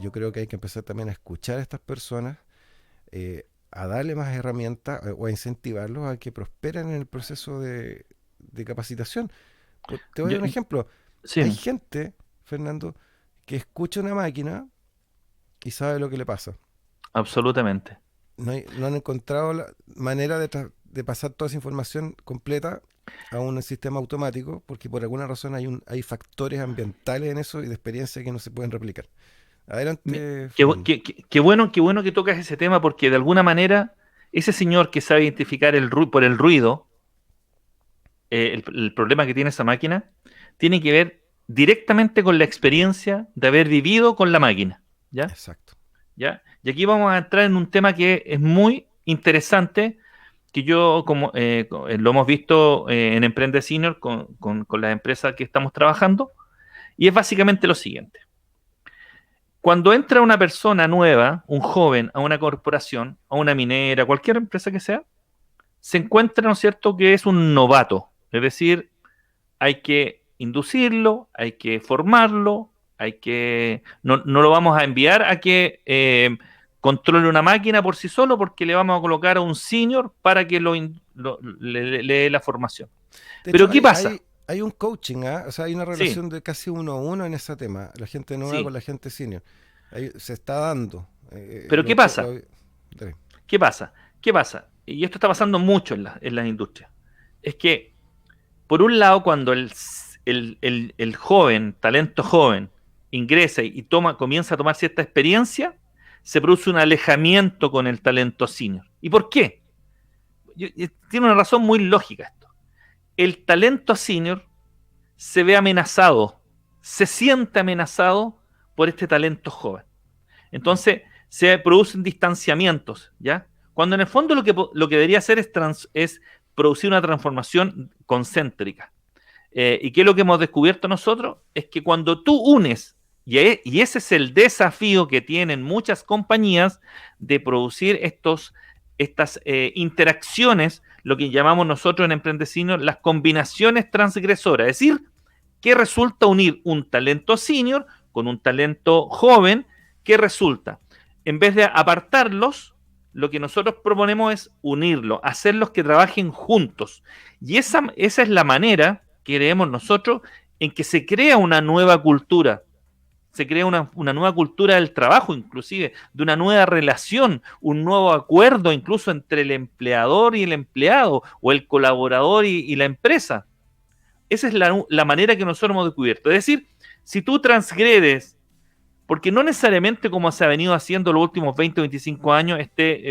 Yo creo que hay que empezar también a escuchar a estas personas, a darle más herramientas o a incentivarlos a que prosperen en el proceso de capacitación. Te voy a Yo, dar un ejemplo. sí, Hay gente, Fernando, que escucha una máquina y sabe lo que le pasa. absolutamente. No han encontrado la manera de pasar toda esa información completa a un sistema automático porque por alguna razón hay factores ambientales en eso y de experiencia que no se pueden replicar. Adelante, Fernando. Qué bueno que tocas ese tema porque de alguna manera ese señor que sabe identificar por el ruido, el problema que tiene esa máquina, tiene que ver directamente con la experiencia de haber vivido con la máquina, ¿ya? Exacto. ¿Ya? Y aquí vamos a entrar en un tema que es muy interesante, que yo, como lo hemos visto en Emprende Senior con las empresas que estamos trabajando, y es básicamente lo siguiente. Cuando entra una persona nueva, un joven, a una corporación, a una minera, cualquier empresa que sea, se encuentra, ¿no es cierto?, que es un novato. Es decir, hay que inducirlo, hay que formarlo, no lo vamos a enviar a que controle una máquina por sí solo porque le vamos a colocar a un senior para que le dé la formación. De Pero hecho, ¿qué pasa? hay un coaching, ¿ah? O sea, hay una Sí, relación de casi uno a uno en ese tema, la gente nueva con sí. la gente senior. Se está dando. Pero ¿qué pasa? Dale. ¿Qué pasa? ¿Qué pasa? Y esto está pasando mucho en las industrias. Es que, por un lado, cuando el joven, talento joven, ingresa y comienza a tomar cierta experiencia, se produce un alejamiento con el talento senior. ¿Y por qué? Tiene una razón muy lógica esto. El talento senior se ve amenazado, se siente amenazado por este talento joven. Entonces se producen distanciamientos, ¿ya? Cuando en el fondo lo que debería hacer es producir una transformación concéntrica. ¿Y qué es lo que hemos descubierto nosotros? Es que cuando tú unes, y ese es el desafío que tienen muchas compañías de producir estas interacciones, lo que llamamos nosotros en Emprendecino las combinaciones transgresoras, es decir, que resulta unir un talento senior con un talento joven, que resulta, en vez de apartarlos, lo que nosotros proponemos es unirlos, hacerlos que trabajen juntos. Y esa es la manera, creemos nosotros, en que se crea una nueva cultura. Se crea una nueva cultura del trabajo, inclusive, de una nueva relación, un nuevo acuerdo incluso entre el empleador y el empleado, o el colaborador y la empresa. Esa es la manera que nosotros hemos descubierto. Es decir, si tú transgredes, porque no necesariamente como se ha venido haciendo los últimos 20 o 25 años,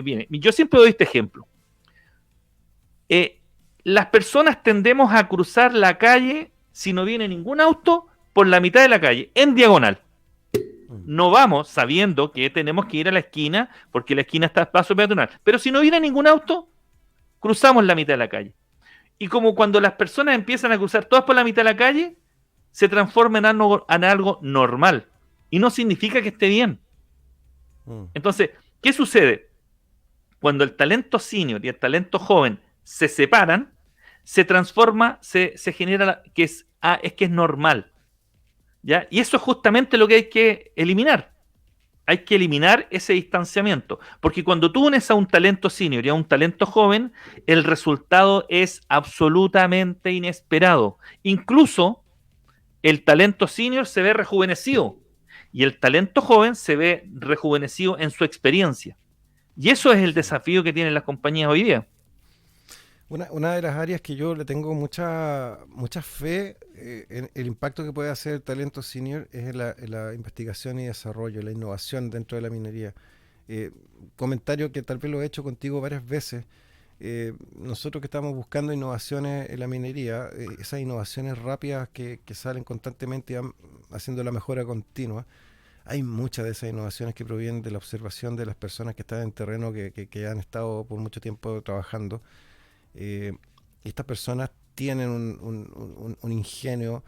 viene. Yo siempre doy este ejemplo. Eh, las personas tendemos a cruzar la calle, si no viene ningún auto, por la mitad de la calle, en diagonal. Mm. no vamos sabiendo que tenemos que ir a la esquina porque la esquina está a paso peatonal. Pero si no viene ningún auto, cruzamos la mitad de la calle. Y como cuando las personas empiezan a cruzar todas por la mitad de la calle, se transforma en algo normal. Y no significa que esté bien. Mm. Entonces, ¿qué sucede? Cuando el talento senior y el talento joven se separan, se transforma, se genera es que es normal. ¿Ya? Y eso es justamente lo que hay que eliminar. Hay que eliminar ese distanciamiento, porque cuando tú unes a un talento senior y a un talento joven, el resultado es absolutamente inesperado. Incluso el talento senior se ve rejuvenecido y el talento joven se ve rejuvenecido en su experiencia. Y eso es el Sí. desafío que tienen las compañías hoy día. Una de las áreas que yo le tengo mucha fe en el impacto que puede hacer el talento senior es en la investigación y desarrollo, la innovación dentro de la minería. Eh, Comentario que tal vez lo he hecho contigo varias veces. Nosotros que estamos buscando innovaciones en la minería, esas innovaciones rápidas que salen constantemente y van haciendo la mejora continua, hay muchas de esas innovaciones que provienen de la observación de las personas que están en terreno, que han estado por mucho tiempo trabajando. eh, y estas personas tienen un ingenio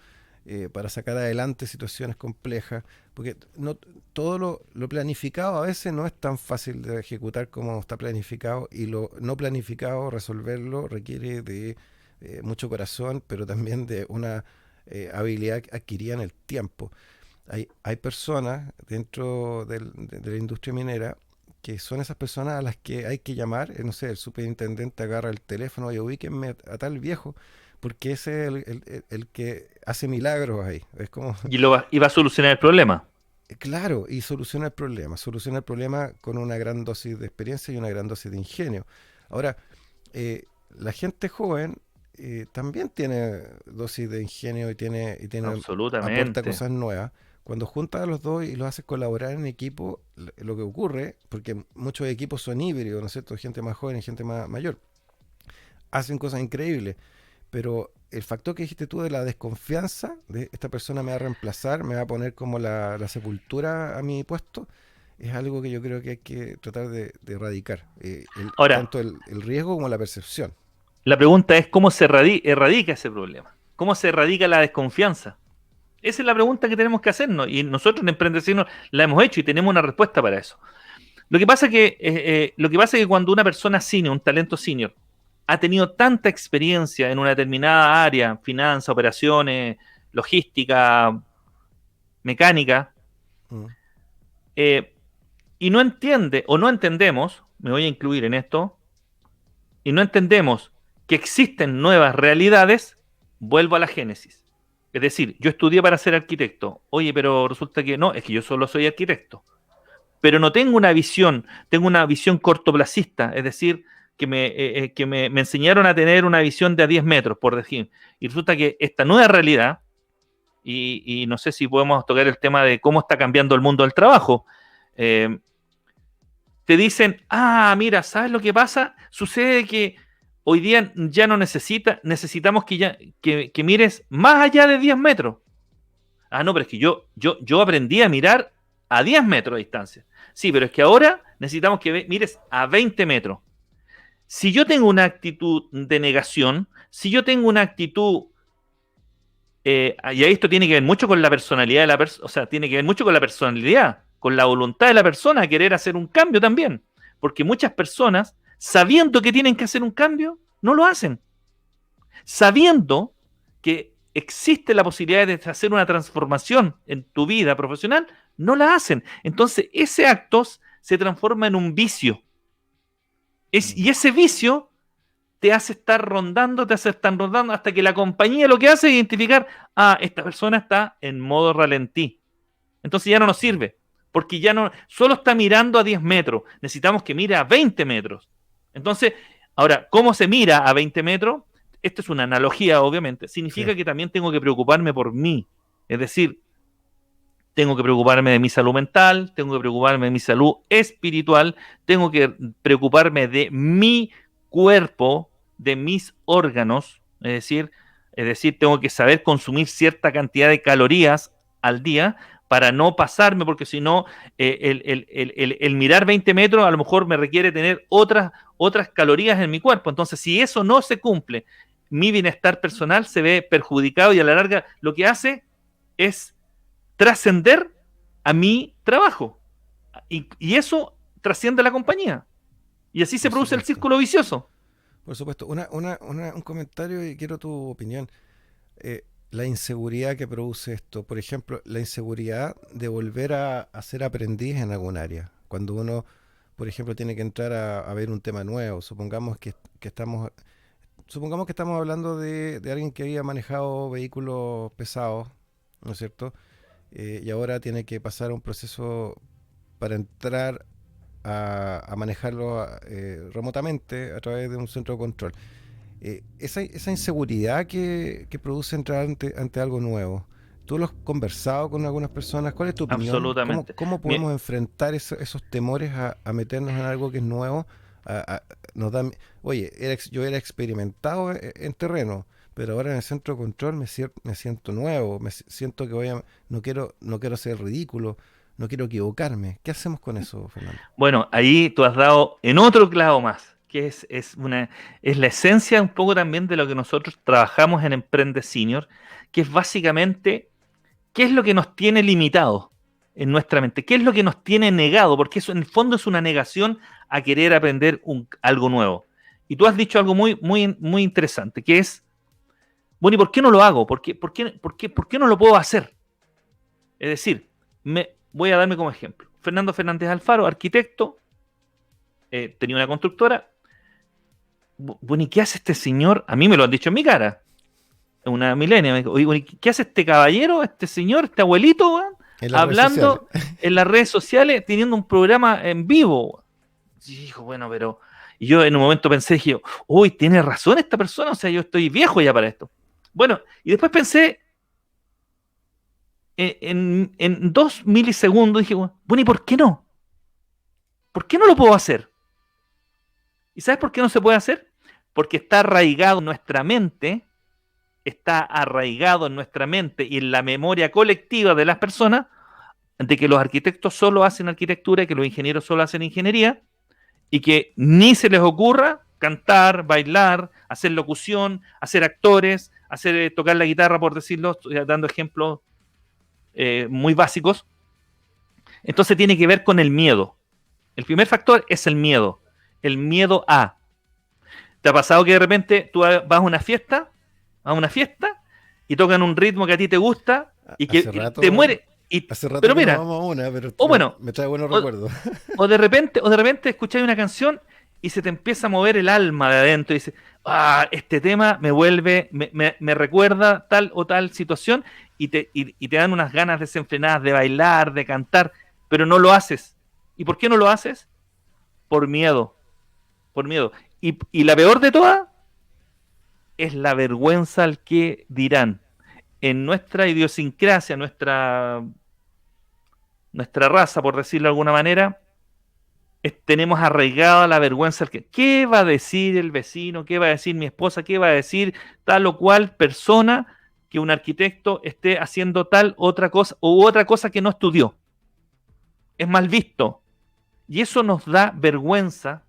para sacar adelante situaciones complejas, porque no, todo lo planificado a veces no es tan fácil de ejecutar como está planificado, y lo no planificado, resolverlo requiere de mucho corazón, pero también de una habilidad adquirida en el tiempo. Hay personas dentro de la industria minera que son esas personas a las que hay que llamar, no sé, el superintendente agarra el teléfono y ubíquenme a tal viejo, porque ese es el que hace milagros ahí. Es como, Y va a solucionar el problema. claro, y soluciona el problema con una gran dosis de experiencia y una gran dosis de ingenio. Ahora, la gente joven también tiene dosis de ingenio y aporta Absolutamente. cosas nuevas. Cuando juntas a los dos y los haces colaborar en equipo, lo que ocurre, porque muchos equipos son híbridos, ¿no es cierto? Gente más joven y gente más mayor, hacen cosas increíbles, pero el factor que dijiste tú de la desconfianza, de esta persona me va a reemplazar, me va a poner como la sepultura a mi puesto, es algo que yo creo que hay que tratar de erradicar, Ahora, tanto el riesgo como la percepción. la pregunta es cómo se erradica ese problema. ¿Cómo se erradica la desconfianza? Esa es la pregunta que tenemos que hacernos y nosotros en Emprendecinos la hemos hecho y tenemos una respuesta para eso. Lo que pasa es que cuando una persona senior, un talento senior, ha tenido tanta experiencia en una determinada área, finanzas, operaciones, logística, mecánica, Mm. eh, y no entiende o no entendemos, me voy a incluir en esto, y no entendemos que existen nuevas realidades, vuelvo a la génesis. Es decir, yo estudié para ser arquitecto. Oye, pero resulta que no, es que yo solo soy arquitecto. Pero no tengo una visión cortoplacista, es decir, me enseñaron a tener una visión de a 10 metros, por decir. Y resulta que esta nueva realidad, y no sé si podemos tocar el tema de cómo está cambiando el mundo del trabajo, eh, te dicen, ah, mira, ¿sabes lo que pasa? Sucede que hoy día ya no necesitamos que mires más allá de 10 metros. Ah, no, pero es que yo aprendí a mirar a 10 metros de distancia. Sí, pero es que ahora necesitamos que mires a 20 metros. Si yo tengo una actitud de negación, si yo tengo una actitud, y esto tiene que ver mucho con la personalidad de la persona, o sea, tiene que ver mucho con la personalidad, con la voluntad de la persona a querer hacer un cambio también. Porque muchas personas, sabiendo que tienen que hacer un cambio, no lo hacen. Sabiendo que existe la posibilidad de hacer una transformación en tu vida profesional, no la hacen. Entonces, ese acto se transforma en un vicio. Mm. Y ese vicio te hace estar rondando hasta que la compañía lo que hace es identificar, ah, esta persona está en modo ralentí. Entonces ya no nos sirve, porque ya no, solo está mirando a 10 metros, necesitamos que mire a 20 metros. Entonces, ahora, ¿cómo se mira a 20 metros? Esto es una analogía, obviamente. Sí. Significa que también tengo que preocuparme por mí. Es decir, tengo que preocuparme de mi salud mental, tengo que preocuparme de mi salud espiritual, tengo que preocuparme de mi cuerpo, de mis órganos, es decir, tengo que saber consumir cierta cantidad de calorías al día para no pasarme, porque si no, el mirar 20 metros a lo mejor me requiere tener otras calorías en mi cuerpo. Entonces, si eso no se cumple, mi bienestar personal se ve perjudicado y a la larga lo que hace es trascender a mi trabajo. Y eso trasciende a la compañía. Y así se Por produce el supuesto. círculo vicioso. Por supuesto. Un comentario y quiero tu opinión. La inseguridad que produce esto. Por ejemplo, la inseguridad de volver a ser aprendiz en algún área. Cuando uno, por ejemplo, tiene que entrar a ver un tema nuevo. Supongamos que estamos hablando de alguien que había manejado vehículos pesados, ¿no es cierto? Y ahora tiene que pasar un proceso para entrar a manejarlo remotamente a través de un centro de control. Esa inseguridad que produce entrar ante algo nuevo, ¿tú lo has conversado con algunas personas? ¿Cuál es tu opinión? Absolutamente. ¿Cómo podemos enfrentar esos temores a meternos en algo que es nuevo? A- a- nos da, oye, yo era experimentado en terreno, pero ahora en el centro de control me siento nuevo, siento que no quiero ser ridículo, no quiero equivocarme. ¿Qué hacemos con eso, Fernando? Bueno, ahí tú has dado en otro clavo más, que es la esencia un poco también de lo que nosotros trabajamos en Emprende Senior, que es básicamente qué es lo que nos tiene limitados en nuestra mente, qué es lo que nos tiene negado, porque eso en el fondo es una negación a querer aprender algo nuevo. Y tú has dicho algo muy, muy, muy interesante, que es, bueno, ¿y por qué no lo hago? ¿Por qué no lo puedo hacer? Es decir, voy a darme como ejemplo. Fernando Fernández Alfaro, arquitecto, tenía una constructora. Bueno, ¿y qué hace este señor? A mí me lo han dicho en mi cara. Una milenia me dijo, oye, bueno, ¿qué hace este caballero, este señor, este abuelito, weón, En las redes sociales. hablando en las redes sociales, teniendo un programa en vivo? Y dijo, bueno, pero... Y yo en un momento pensé, dije, uy, tiene razón esta persona, o sea, yo estoy viejo ya para esto. Bueno, y después pensé, en 2 milisegundos, dije, bueno, ¿y por qué no? ¿Por qué no lo puedo hacer? ¿Y sabes por qué no se puede hacer? Porque está arraigado en nuestra mente y en la memoria colectiva de las personas de que los arquitectos solo hacen arquitectura y que los ingenieros solo hacen ingeniería y que ni se les ocurra cantar, bailar, hacer locución, hacer actores, tocar la guitarra, por decirlo, estoy dando ejemplos muy básicos. Entonces tiene que ver con el miedo. El primer factor es el miedo a. ¿Te ha pasado que de repente tú vas a una fiesta y tocan un ritmo que a ti te gusta y Hace que te rato, muere? hace rato Pero que no mira, vamos a una, pero o bueno, me trae buenos o, recuerdos. o de repente escucháis una canción y se te empieza a mover el alma de adentro y dices, este tema me recuerda tal o tal situación y te dan unas ganas desenfrenadas de bailar, de cantar, pero no lo haces. ¿Y por qué no lo haces? Por miedo, por miedo. Y la peor de todas es la vergüenza al que dirán. En nuestra idiosincrasia, nuestra raza, por decirlo de alguna manera, tenemos arraigada la vergüenza al que, ¿qué va a decir el vecino? ¿Qué va a decir mi esposa? ¿Qué va a decir tal o cual persona que un arquitecto esté haciendo tal otra cosa u otra cosa que no estudió? Es mal visto. Y eso nos da vergüenza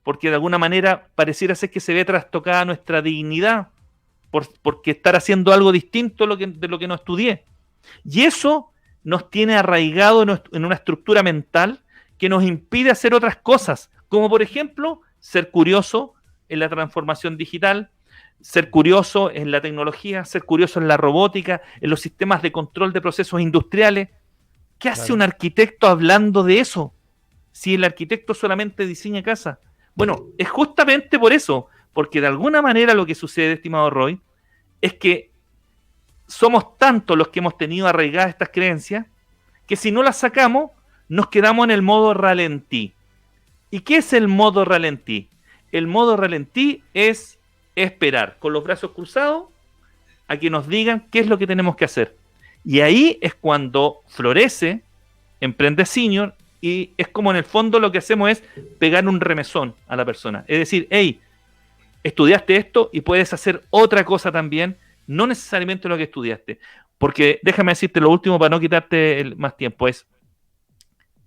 porque de alguna manera pareciera ser que se ve trastocada nuestra dignidad porque estar haciendo algo distinto de lo que no estudié. Y eso nos tiene arraigado en una estructura mental que nos impide hacer otras cosas, como por ejemplo ser curioso en la transformación digital, ser curioso en la tecnología, ser curioso en la robótica, en los sistemas de control de procesos industriales. ¿Qué hace un Claro. arquitecto hablando de eso? Si el arquitecto solamente diseña casas. Bueno, es justamente por eso, porque de alguna manera lo que sucede, estimado Roy, es que somos tantos los que hemos tenido arraigadas estas creencias que si no las sacamos, nos quedamos en el modo ralentí. ¿Y qué es el modo ralentí? El modo ralentí es esperar con los brazos cruzados a que nos digan qué es lo que tenemos que hacer. Y ahí es cuando florece Emprende Senior y es como en el fondo lo que hacemos es pegar un remesón a la persona. Es decir, hey, estudiaste esto y puedes hacer otra cosa también, no necesariamente lo que estudiaste. Porque déjame decirte lo último para no quitarte más tiempo, es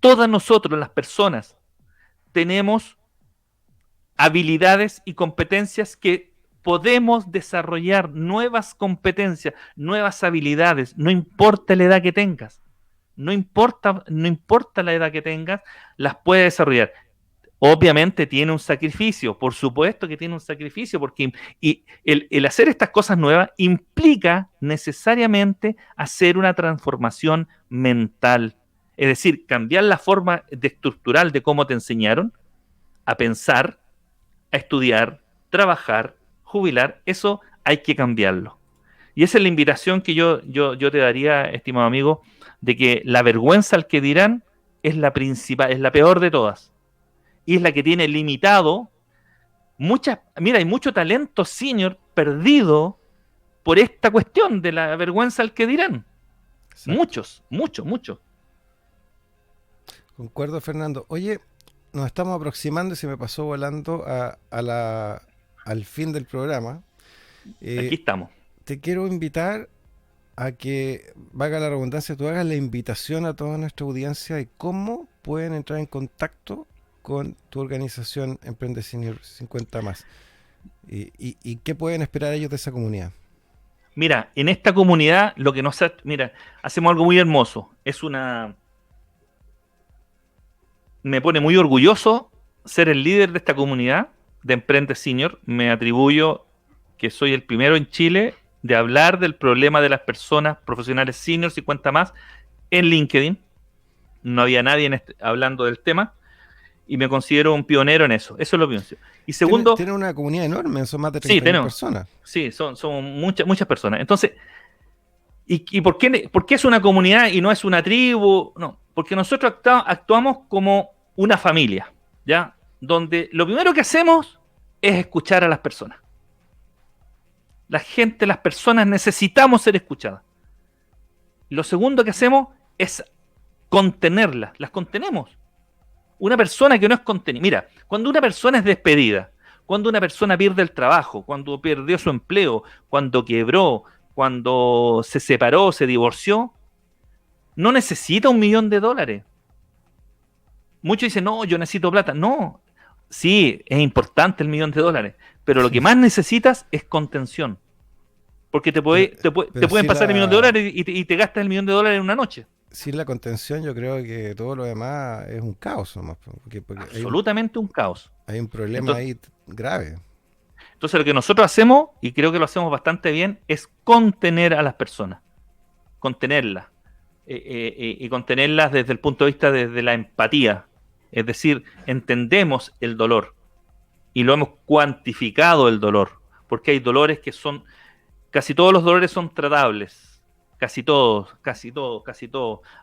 todas nosotros, las personas, tenemos habilidades y competencias que podemos desarrollar, nuevas competencias, nuevas habilidades, no importa la edad que tengas, no importa la edad que tengas, las puedes desarrollar. Obviamente tiene un sacrificio, por supuesto que tiene un sacrificio, porque el hacer estas cosas nuevas implica necesariamente hacer una transformación mental. Es decir, cambiar la forma estructural de cómo te enseñaron a pensar, a estudiar, trabajar, jubilar. Eso hay que cambiarlo. Y esa es la invitación que yo te daría, estimado amigo, de que la vergüenza al que dirán es la principal, es la peor de todas. Y es la que tiene limitado mira, hay mucho talento senior perdido por esta cuestión de la vergüenza al que dirán. Exacto. Muchos. Concuerdo, Fernando. Oye, nos estamos aproximando y se me pasó volando al fin del programa. Aquí Eh, estamos. Te quiero invitar a que, valga la redundancia, tú hagas la invitación a toda nuestra audiencia de cómo pueden entrar en contacto con tu organización Emprende Senior 50 más y qué pueden esperar ellos de esa comunidad. Mira, en esta comunidad lo que nos mira, hacemos algo muy hermoso. Me pone muy orgulloso ser el líder de esta comunidad de Emprende Senior. Me atribuyo que soy el primero en Chile de hablar del problema de las personas profesionales senior 50 más en LinkedIn. No había nadie hablando del tema y me considero un pionero en eso. Eso es lo primero. Y segundo, Tiene una comunidad enorme, son más de sí, 30.000 tenemos. personas. Sí, son muchas personas. Entonces, ¿y por qué es una comunidad y no es una tribu? No, porque nosotros actuamos como una familia, ¿ya? Donde lo primero que hacemos es escuchar a las personas. Las personas necesitamos ser escuchadas. Lo segundo que hacemos es contenerlas, las contenemos. Una persona que no es contenida. Mira, cuando una persona es despedida, cuando una persona pierde el trabajo, cuando perdió su empleo, cuando quebró, cuando se separó, se divorció, no necesita $1.000.000. Muchos dicen, no, yo necesito plata. No, sí, es importante el $1.000.000, pero lo que más necesitas es contención. Porque Pero, te pero pueden si pasar la, $1.000.000 y te gastas $1.000.000 en una noche. sin la contención, yo creo que todo lo demás es un caos nomás, porque Absolutamente un caos. hay un problema Entonces, ahí grave. entonces lo que nosotros hacemos, y creo que lo hacemos bastante bien, es contener a las personas. Contenerlas. Y contenerlas desde el punto de vista de la empatía. Es decir, entendemos el dolor y lo hemos cuantificado el dolor. Porque hay dolores que son, casi todos los dolores son tratables. Casi todos.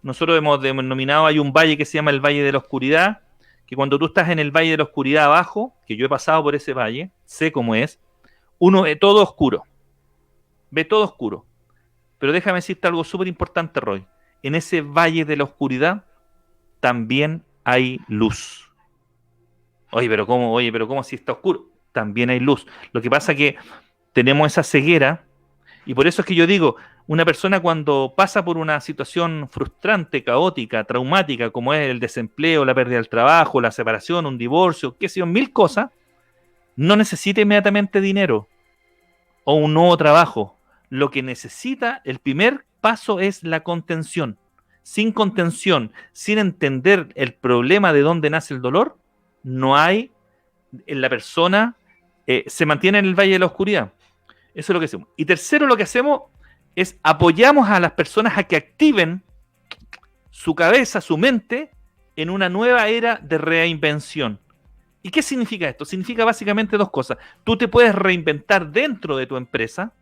Nosotros hemos denominado, hay un valle que se llama el Valle de la Oscuridad, que cuando tú estás en el Valle de la Oscuridad abajo, que yo he pasado por ese valle, sé cómo es, uno ve todo oscuro. Ve todo oscuro. Pero déjame decirte algo súper importante, Roy. En ese Valle de la Oscuridad también hay luz. Oye, pero ¿cómo si está oscuro? También hay luz. Lo que pasa es que tenemos esa ceguera. Y por eso es que yo digo, una persona cuando pasa por una situación frustrante, caótica, traumática, como es el desempleo, la pérdida del trabajo, la separación, un divorcio, qué sé yo, mil cosas, no necesita inmediatamente dinero o un nuevo trabajo. Lo que necesita, el primer paso es la contención. Sin contención, sin entender el problema de dónde nace el dolor, no hay, en la persona, se mantiene en el valle de la oscuridad. Eso es lo que hacemos. Y tercero, lo que hacemos es apoyamos a las personas a que activen su cabeza, su mente, en una nueva era de reinvención. ¿Y qué significa esto? Significa básicamente dos cosas. Tú te puedes reinventar dentro de tu empresa,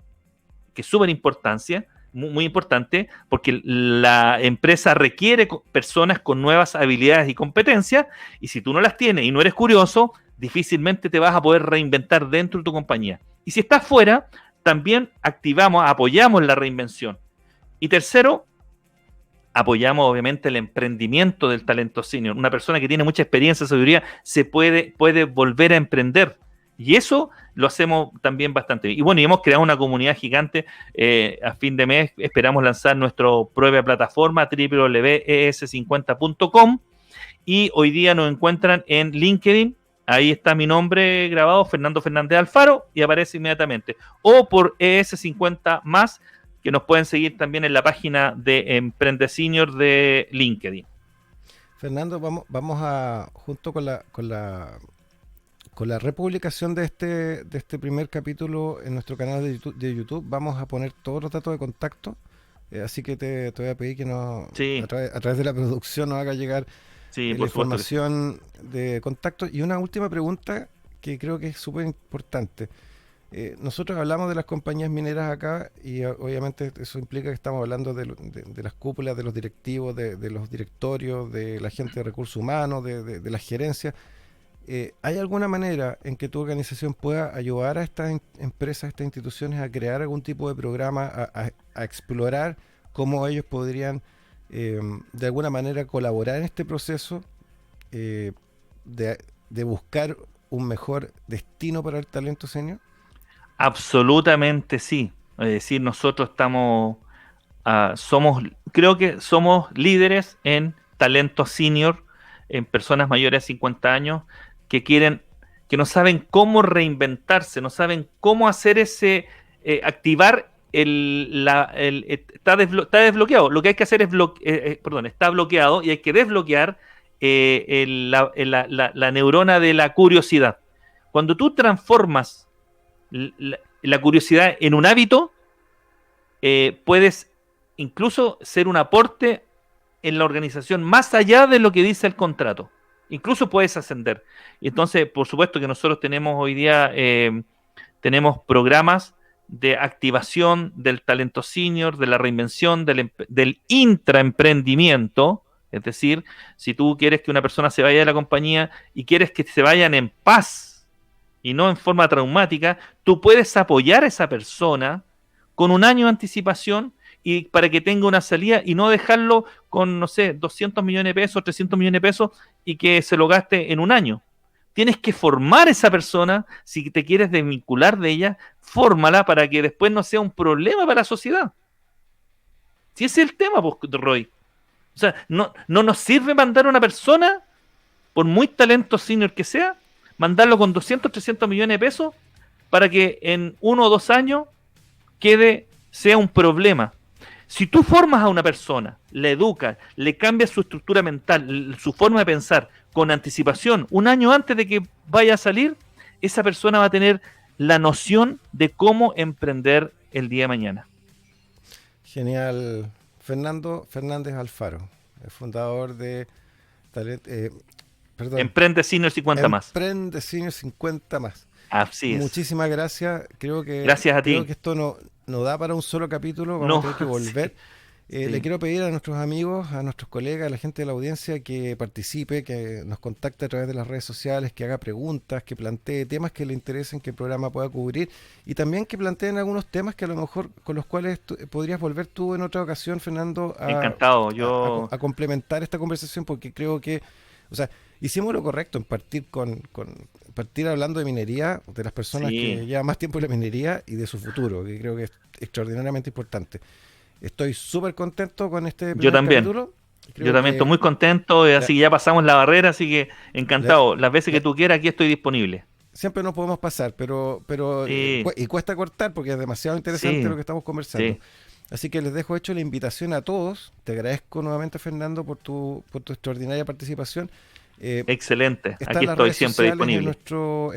que es súper importancia, muy importante, porque la empresa requiere personas con nuevas habilidades y competencias, y si tú no las tienes y no eres curioso, difícilmente te vas a poder reinventar dentro de tu compañía. Y si estás fuera, también apoyamos la reinvención. Y tercero, apoyamos obviamente el emprendimiento del talento senior. Una persona que tiene mucha experiencia, sabiduría, puede volver a emprender. Y eso lo hacemos también bastante bien. Y bueno, y hemos creado una comunidad gigante. A fin de mes esperamos lanzar nuestra propia plataforma www.es50.com, y hoy día nos encuentran en LinkedIn. Ahí está mi nombre grabado, Fernando Fernández Alfaro, y aparece inmediatamente. O por ES50 más, que nos pueden seguir también en la página de Emprende Senior de LinkedIn. Fernando, vamos a, junto con la republicación de este primer capítulo en nuestro canal de YouTube, vamos a poner todos los datos de contacto. Así que te voy a pedir que Sí, a través de la producción nos haga llegar sí, la por supuesto que sí. información de contacto. Y una última pregunta que creo que es súper importante. Nosotros hablamos de las compañías mineras acá y obviamente eso implica que estamos hablando de las cúpulas, de los directivos, de los directorios, de la gente de recursos humanos, de las gerencias. ¿Hay alguna manera en que tu organización pueda ayudar a estas empresas, a estas instituciones a crear algún tipo de programa, a explorar cómo ellos podrían de alguna manera colaborar en este proceso eh, de buscar un mejor destino para el talento senior? Absolutamente sí. Es decir, nosotros creo que somos líderes en talento senior, en personas mayores de 50 años que quieren, que no saben cómo reinventarse, no saben cómo hacer activar está desbloqueado. Lo que hay que hacer es está bloqueado y hay que desbloquear la neurona de la curiosidad. Cuando tú transformas la curiosidad en un hábito, puedes incluso ser un aporte en la organización más allá de lo que dice el contrato. Incluso puedes ascender. Y entonces, por supuesto que nosotros tenemos hoy día tenemos programas de activación del talento senior, de la reinvención, del intraemprendimiento. Es decir, si tú quieres que una persona se vaya de la compañía y quieres que se vayan en paz y no en forma traumática, tú puedes apoyar a esa persona con un año de anticipación y para que tenga una salida y no dejarlo con, no sé, 200 millones de pesos, 300 millones de pesos y que se lo gaste en un año. Tienes que formar a esa persona, si te quieres desvincular de ella, fórmala para que después no sea un problema para la sociedad. Si ese es el tema, pues, Roy. O sea, no nos sirve mandar a una persona, por muy talento senior que sea, mandarlo con 200, 300 millones de pesos para que en 1 o 2 años sea un problema. Si tú formas a una persona, la educas, le cambias su estructura mental, su forma de pensar, con anticipación, un año antes de que vaya a salir, esa persona va a tener la noción de cómo emprender el día de mañana. Genial. Fernando Fernández Alfaro, el fundador de Emprende Senior 50 más. Emprende Senior 50 más. Así es. Muchísimas gracias. Gracias a Creo ti. que esto no da para un solo capítulo. Vamos No, a tener que volver. sí. Le quiero pedir a nuestros amigos, a nuestros colegas, a la gente de la audiencia que participe, que nos contacte a través de las redes sociales, que haga preguntas, que plantee temas que le interesen que el programa pueda cubrir y también que planteen algunos temas que a lo mejor con los cuales podrías volver tú en otra ocasión, Fernando, Encantado. Yo a complementar esta conversación porque creo que, o sea, hicimos lo correcto en partir hablando de minería, de las personas que llevan más tiempo en la minería y de su futuro, que creo que es extraordinariamente importante. Estoy súper contento con este primer capítulo. Yo también estoy muy contento, así que ya pasamos la barrera, así que encantado. Las veces que tú quieras, aquí estoy disponible. Siempre nos podemos pasar, pero y cuesta cortar porque es demasiado interesante lo que estamos conversando. Sí. Así que les dejo hecho la invitación a todos. Te agradezco nuevamente, Fernando, por tu extraordinaria participación. Excelente, aquí estoy siempre disponible. En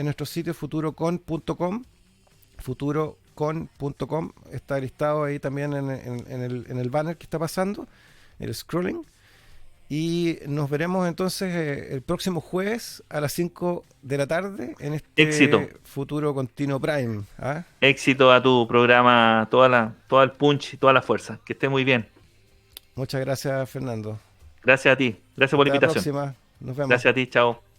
nuestro sitio futurocon.com, futurocon.com, está listado ahí también en el banner que está pasando, el scrolling. Y nos veremos entonces el próximo jueves a las 5 de la tarde en este Futuro Continuo Prime. ¿Ah? Éxito a tu programa, todo el punch y toda la fuerza. Que esté muy bien. Muchas gracias, Fernando. Gracias a ti. Gracias por la invitación. Hasta la próxima. Nos vemos. Gracias a ti. Chao.